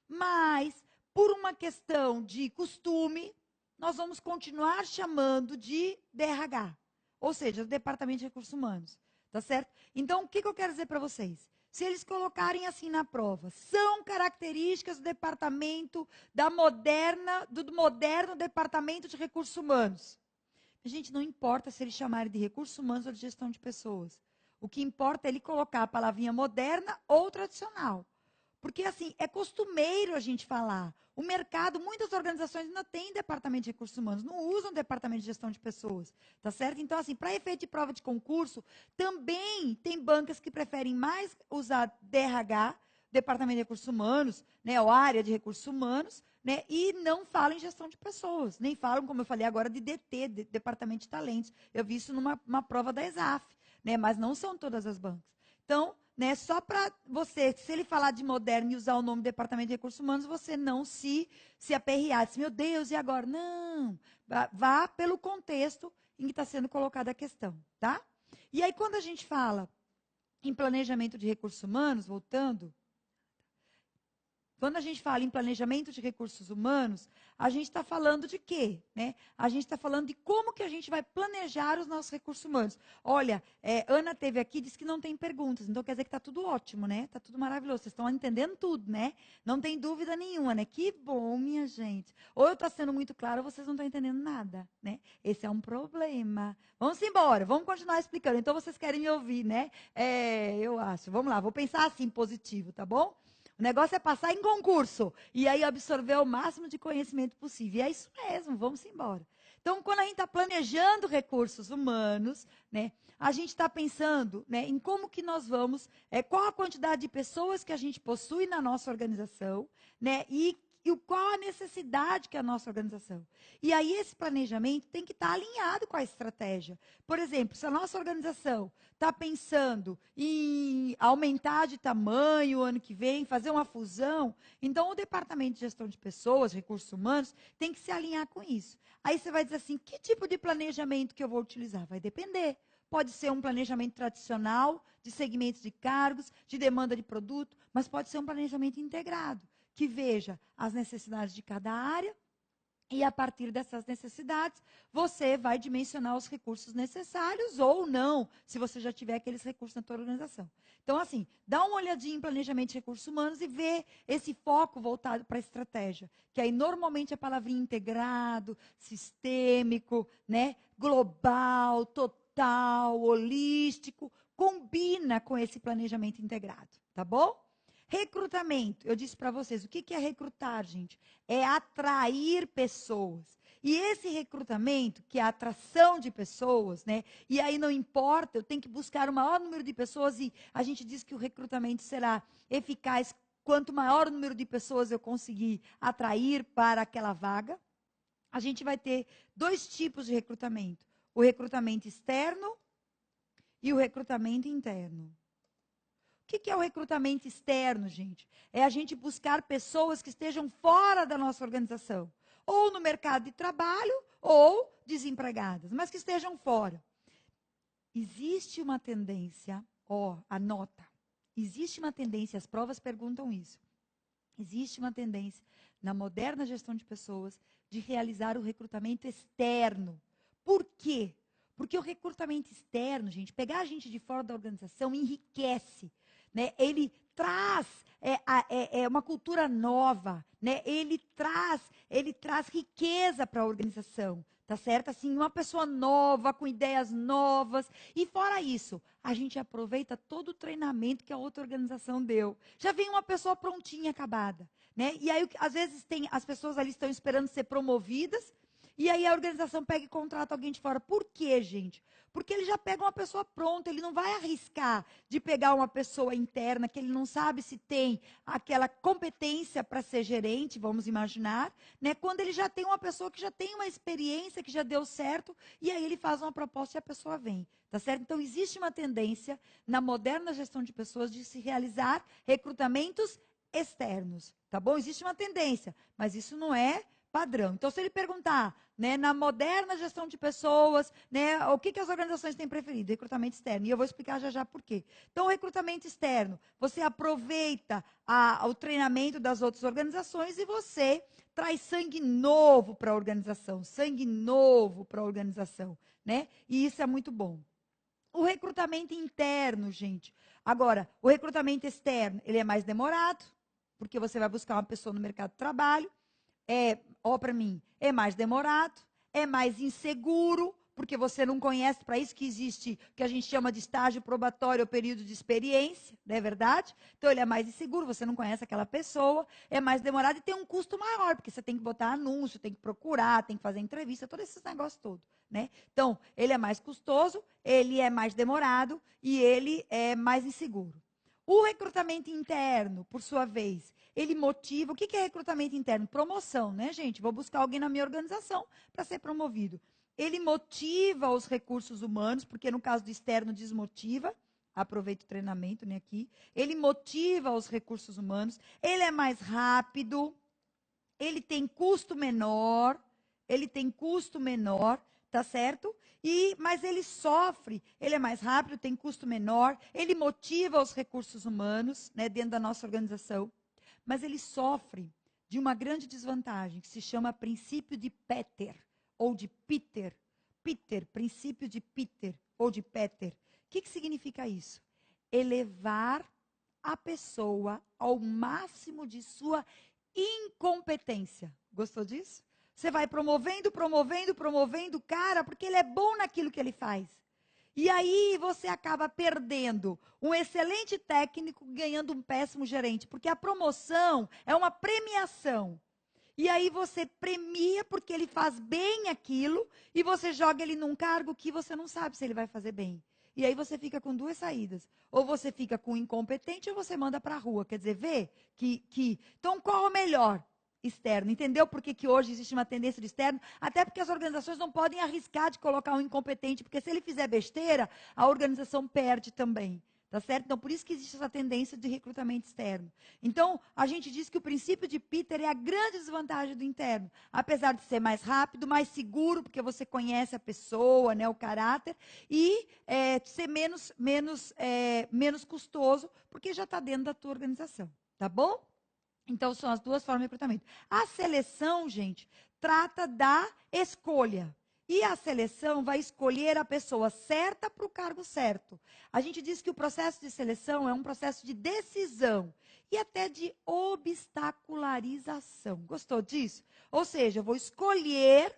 Mas, por uma questão de costume, nós vamos continuar chamando de DRH, ou seja, Departamento de Recursos Humanos, tá certo? Então, o que eu quero dizer para vocês? Se eles colocarem assim na prova, são características do departamento do moderno departamento de recursos humanos. A gente não importa se eles chamarem de recursos humanos ou de gestão de pessoas. O que importa é ele colocar a palavrinha moderna ou tradicional. Porque, assim, é costumeiro a gente falar. O mercado, muitas organizações ainda têm departamento de recursos humanos, não usam departamento de gestão de pessoas, tá certo? Então, assim, para efeito de prova de concurso, também tem bancas que preferem mais usar DRH, departamento de recursos humanos, né, ou área de recursos humanos, né, e não falam em gestão de pessoas, nem falam, como eu falei agora, de DT, departamento de talentos. Eu vi isso numa prova da ESAF, né, mas não são todas as bancas. Então, né, só para você, se ele falar de moderno e usar o nome Departamento de Recursos Humanos, você não se aperrear, diz, meu Deus, e agora? Não, vá pelo contexto em que está sendo colocada a questão, tá? E aí, quando a gente fala em planejamento de recursos humanos, voltando, quando a gente fala em planejamento de recursos humanos, a gente está falando de quê? Né? A gente está falando de como que a gente vai planejar os nossos recursos humanos. Olha, Ana teve aqui e disse que não tem perguntas, então quer dizer que está tudo ótimo, né? Está tudo maravilhoso, vocês estão entendendo tudo, né? Não tem dúvida nenhuma, né? Que bom, minha gente. Ou eu estou sendo muito clara ou vocês não estão entendendo nada, né? Esse é um problema. Vamos embora, vamos continuar explicando. Então vocês querem me ouvir, né? Eu acho. Vamos lá, vou pensar assim, positivo, tá bom? O negócio é passar em concurso e aí absorver o máximo de conhecimento possível. E é isso mesmo, vamos embora. Então, quando a gente está planejando recursos humanos, né, a gente está pensando, né, em como que nós vamos, qual a quantidade de pessoas que a gente possui na nossa organização, né, e qual a necessidade que é a nossa organização. E aí esse planejamento tem que estar alinhado com a estratégia. Por exemplo, se a nossa organização está pensando em aumentar de tamanho o ano que vem, fazer uma fusão, então o Departamento de Gestão de Pessoas, Recursos Humanos, tem que se alinhar com isso. Aí você vai dizer assim, que tipo de planejamento que eu vou utilizar? Vai depender. Pode ser um planejamento tradicional, de segmentos de cargos, de demanda de produto, mas pode ser um planejamento integrado, que veja as necessidades de cada área e, a partir dessas necessidades, você vai dimensionar os recursos necessários ou não, se você já tiver aqueles recursos na sua organização. Então, assim, dá uma olhadinha em planejamento de recursos humanos e vê esse foco voltado para a estratégia, que aí normalmente a palavrinha integrado, sistêmico, né, global, total, holístico, combina com esse planejamento integrado, tá bom? Recrutamento, eu disse para vocês, o que é recrutar, gente? É atrair pessoas. E esse recrutamento, que é a atração de pessoas, né? E aí não importa, eu tenho que buscar o maior número de pessoas e a gente diz que o recrutamento será eficaz quanto maior o número de pessoas eu conseguir atrair para aquela vaga. A gente vai ter 2 tipos de recrutamento: o recrutamento externo e o recrutamento interno. O que é o recrutamento externo, gente? É a gente buscar pessoas que estejam fora da nossa organização, ou no mercado de trabalho, ou desempregadas, mas que estejam fora. Existe uma tendência, anota, existe uma tendência, as provas perguntam isso, existe uma tendência na moderna gestão de pessoas de realizar o recrutamento externo. Por quê? Porque o recrutamento externo, gente, pegar a gente de fora da organização enriquece. né? Ele traz uma cultura nova, né? Ele traz riqueza para a organização, tá certo? Assim, uma pessoa nova, com ideias novas. E fora isso, a gente aproveita todo o treinamento que a outra organização deu. Já vem uma pessoa prontinha, acabada, né? E aí, às vezes, as pessoas ali estão esperando ser promovidas, e aí a organização pega e contrata alguém de fora. Por quê, gente? Porque ele já pega uma pessoa pronta, ele não vai arriscar de pegar uma pessoa interna que ele não sabe se tem aquela competência para ser gerente, vamos imaginar, né? Quando ele já tem uma pessoa que já tem uma experiência, que já deu certo, e aí ele faz uma proposta e a pessoa vem, tá certo? Então, existe uma tendência na moderna gestão de pessoas de se realizar recrutamentos externos, tá bom? Existe uma tendência, mas isso não é padrão. Então, se ele perguntar, né, na moderna gestão de pessoas, né, o que as organizações têm preferido? Recrutamento externo. E eu vou explicar já já por quê. Então, o recrutamento externo, você aproveita o treinamento das outras organizações e você traz sangue novo para a organização, sangue novo para a organização, né? E isso é muito bom. O recrutamento interno, gente. Agora, o recrutamento externo, ele é mais demorado, porque você vai buscar uma pessoa no mercado de trabalho, para mim, é mais demorado, é mais inseguro, porque você não conhece, para isso que existe o que a gente chama de estágio probatório ou período de experiência, não é verdade? Então, ele é mais inseguro, você não conhece aquela pessoa, é mais demorado e tem um custo maior, porque você tem que botar anúncio, tem que procurar, tem que fazer entrevista, todos esses negócios todos, né? Então, ele é mais custoso, ele é mais demorado e ele é mais inseguro. O recrutamento interno, por sua vez, ele motiva. O que é recrutamento interno? Promoção, né, gente? Vou buscar alguém na minha organização para ser promovido. Ele motiva os recursos humanos, porque no caso do externo desmotiva. Aproveita o treinamento, né, aqui. Ele motiva os recursos humanos. Ele é mais rápido. Ele tem custo menor. Ele tem custo menor, tá certo? Mas ele sofre, ele é mais rápido, tem custo menor, ele motiva os recursos humanos, né, dentro da nossa organização, mas ele sofre de uma grande desvantagem, que se chama princípio de Peter, ou de Peter. Peter, princípio de Peter, ou de Peter. O que significa isso? Elevar a pessoa ao máximo de sua incompetência. Gostou disso? Você vai promovendo o cara, porque ele é bom naquilo que ele faz. E aí você acaba perdendo um excelente técnico ganhando um péssimo gerente, porque a promoção é uma premiação. E aí você premia porque ele faz bem aquilo e você joga ele num cargo que você não sabe se ele vai fazer bem. E aí você fica com duas saídas. Ou você fica com o incompetente ou você manda para a rua. Quer dizer, vê que... Então, qual é o melhor? Externo. Entendeu por que hoje existe uma tendência de externo? Até porque as organizações não podem arriscar de colocar um incompetente, porque se ele fizer besteira, a organização perde também. Tá certo? Então, por isso que existe essa tendência de recrutamento externo. Então, a gente diz que o princípio de Peter é a grande desvantagem do interno. Apesar de ser mais rápido, mais seguro, porque você conhece a pessoa, né, o caráter, e ser menos custoso, porque já está dentro da tua organização. Tá bom? Então, são as duas formas de recrutamento. A seleção, gente, trata da escolha. E a seleção vai escolher a pessoa certa para o cargo certo. A gente diz que o processo de seleção é um processo de decisão e até de obstacularização. Gostou disso? Ou seja, eu vou escolher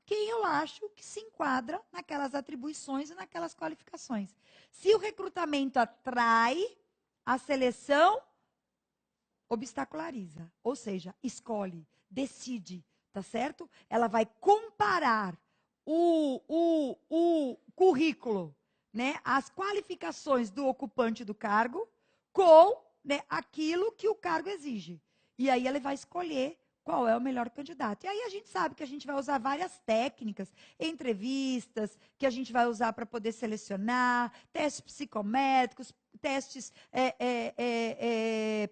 quem eu acho que se enquadra naquelas atribuições e naquelas qualificações. Se o recrutamento atrai, a seleção obstaculariza, ou seja, escolhe, decide, tá certo? Ela vai comparar o currículo, né, as qualificações do ocupante do cargo com, né, aquilo que o cargo exige. E aí ela vai escolher qual é o melhor candidato. E aí a gente sabe que a gente vai usar várias técnicas, entrevistas, que a gente vai usar para poder selecionar, testes psicométricos, testes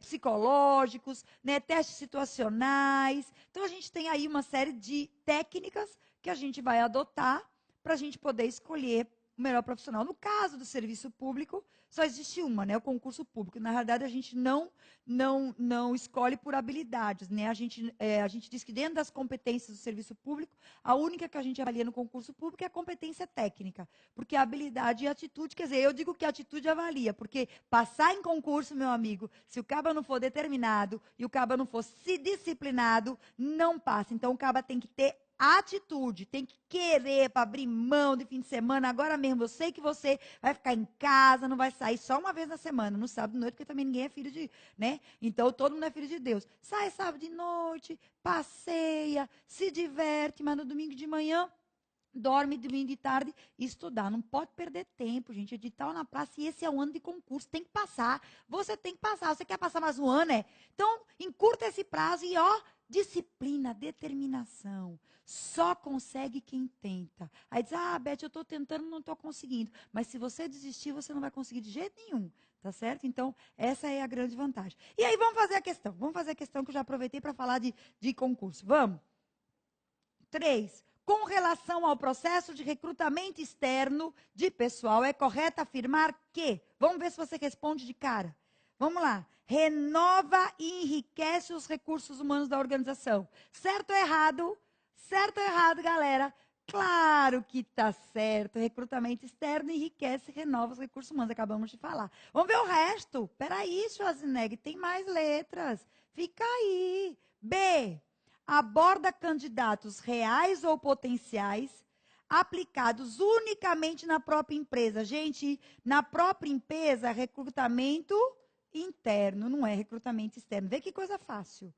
psicológicos, né, testes situacionais. Então, a gente tem aí uma série de técnicas que a gente vai adotar para a gente poder escolher o melhor profissional. No caso do serviço público, só existe uma, né? O concurso público. Na realidade, a gente não escolhe por habilidades, né? A gente diz que dentro das competências do serviço público, a única que a gente avalia no concurso público é a competência técnica, porque a habilidade e a atitude, quer dizer, eu digo que a atitude avalia, porque passar em concurso, meu amigo, se o caba não for determinado e o caba não for se disciplinado, não passa. Então, o caba tem que ter atitude, tem que querer para abrir mão de fim de semana. Agora mesmo, eu sei que você vai ficar em casa, não vai sair só uma vez na semana, no sábado de noite, porque também ninguém é filho de, né? Então, todo mundo é filho de Deus. Sai sábado de noite, passeia, se diverte, mas no domingo de manhã dorme domingo de tarde e estudar. Não pode perder tempo, gente. Edital na praça, e esse é um ano de concurso. Tem que passar. Você tem que passar. Você quer passar mais um ano, é? Então, encurta esse prazo e, ó, disciplina, determinação. Só consegue quem tenta. Aí diz, Beth, eu estou tentando, não estou conseguindo. Mas se você desistir, você não vai conseguir de jeito nenhum. Tá certo? Então, essa é a grande vantagem. E aí, vamos fazer a questão. Vamos fazer a questão que eu já aproveitei para falar de concurso. Vamos? 3. Com relação ao processo de recrutamento externo de pessoal, é correto afirmar que, vamos ver se você responde de cara. Vamos lá. Renova e enriquece os recursos humanos da organização. Certo ou errado? Certo ou errado, galera? Claro que está certo. Recrutamento externo enriquece e renova os recursos humanos. Acabamos de falar. Vamos ver o resto. Peraí, Schwarzenegger, tem mais letras. Fica aí. B. Aborda candidatos reais ou potenciais aplicados unicamente na própria empresa. Gente, na própria empresa, recrutamento interno, não é recrutamento externo. Vê que coisa fácil.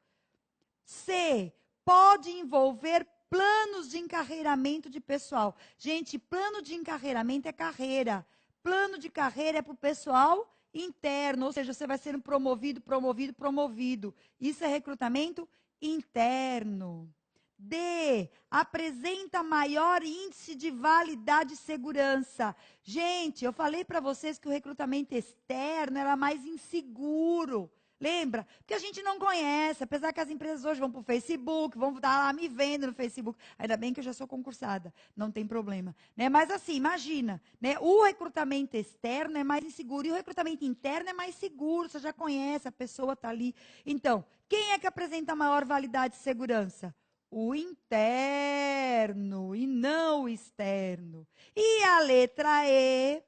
C. Pode envolver planos de encarreiramento de pessoal. Gente, plano de encarreiramento é carreira. Plano de carreira é para o pessoal interno, ou seja, você vai ser promovido, promovido, promovido. Isso é recrutamento interno. D. Apresenta maior índice de validade e segurança. Gente, eu falei para vocês que o recrutamento externo era mais inseguro. Lembra? Porque a gente não conhece, apesar que as empresas hoje vão para o Facebook, vão estar lá me vendo no Facebook. Ainda bem que eu já sou concursada, não tem problema. Né? Mas assim, imagina, né? O recrutamento externo é mais inseguro e o recrutamento interno é mais seguro, você já conhece, a pessoa está ali. Então, quem é que apresenta maior validade e segurança? O interno e não o externo. E a letra E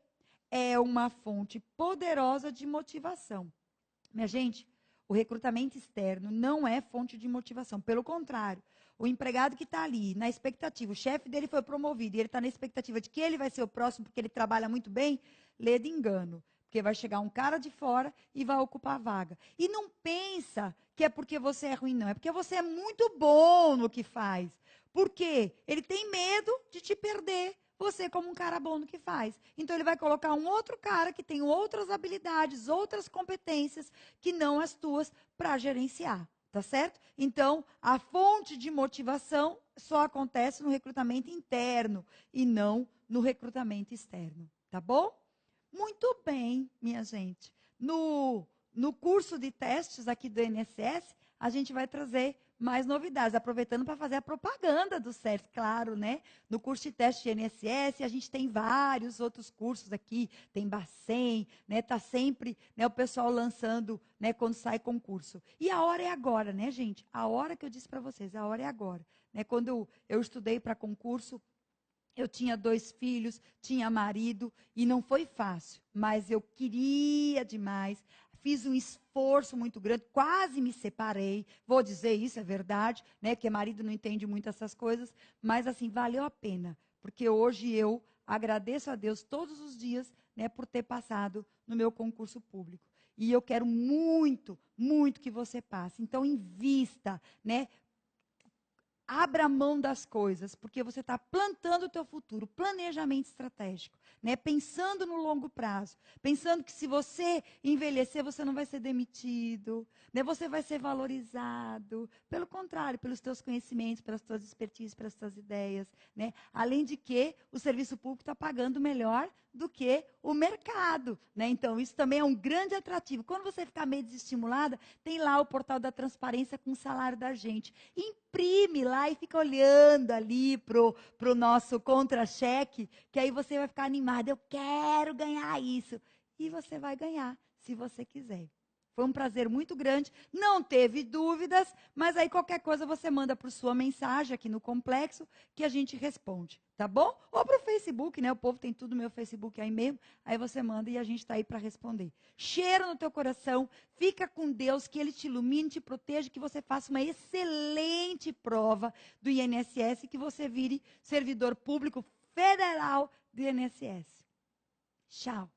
é uma fonte poderosa de motivação. Minha gente, o recrutamento externo não é fonte de motivação. Pelo contrário, o empregado que está ali, na expectativa, o chefe dele foi promovido e ele está na expectativa de que ele vai ser o próximo porque ele trabalha muito bem, lê de engano. Porque vai chegar um cara de fora e vai ocupar a vaga. E não pensa que é porque você é ruim, não. É porque você é muito bom no que faz. Por quê? Ele tem medo de te perder. Você como um cara bom no que faz. Então, ele vai colocar um outro cara que tem outras habilidades, outras competências, que não as tuas, para gerenciar. Tá certo? Então, a fonte de motivação só acontece no recrutamento interno e não no recrutamento externo. Tá bom? Muito bem, minha gente. No curso de testes aqui do INSS, a gente vai trazer mais novidades, aproveitando para fazer a propaganda do SERS, claro, né? No curso de teste de INSS, a gente tem vários outros cursos aqui, tem Bacen, né? Tá sempre, né, o pessoal lançando, né, quando sai concurso. E a hora é agora, né, gente? A hora que eu disse para vocês, a hora é agora, né? Quando eu estudei para concurso, eu tinha 2 filhos, tinha marido, e não foi fácil, mas eu queria demais. Fiz um esforço muito grande, quase me separei. Vou dizer isso, é verdade, né? Porque marido não entende muito essas coisas, mas assim, valeu a pena. Porque hoje eu agradeço a Deus todos os dias, né, por ter passado no meu concurso público. E eu quero muito, muito que você passe. Então, invista, né? Abra mão das coisas, porque você está plantando o teu futuro, planejamento estratégico, né? Pensando no longo prazo, pensando que se você envelhecer, você não vai ser demitido, né? Você vai ser valorizado, pelo contrário, pelos teus conhecimentos, pelas tuas expertises, pelas tuas ideias, né? Além de que o serviço público está pagando melhor do que o mercado, né? Então, isso também é um grande atrativo. Quando você ficar meio desestimulada, tem lá o portal da transparência com o salário da gente. Imprime lá e fica olhando ali pro nosso contra-cheque, que aí você vai ficar animada. Eu quero ganhar isso. e você vai ganhar, se você quiser. Foi um prazer muito grande, não teve dúvidas, mas aí qualquer coisa você manda por sua mensagem aqui no Complexo que a gente responde, tá bom? Ou para o Facebook, né? O povo tem tudo no meu Facebook aí mesmo, aí você manda e a gente está aí para responder. Cheiro no teu coração, fica com Deus, que Ele te ilumine, te proteja, que você faça uma excelente prova do INSS e que você vire servidor público federal do INSS. Tchau.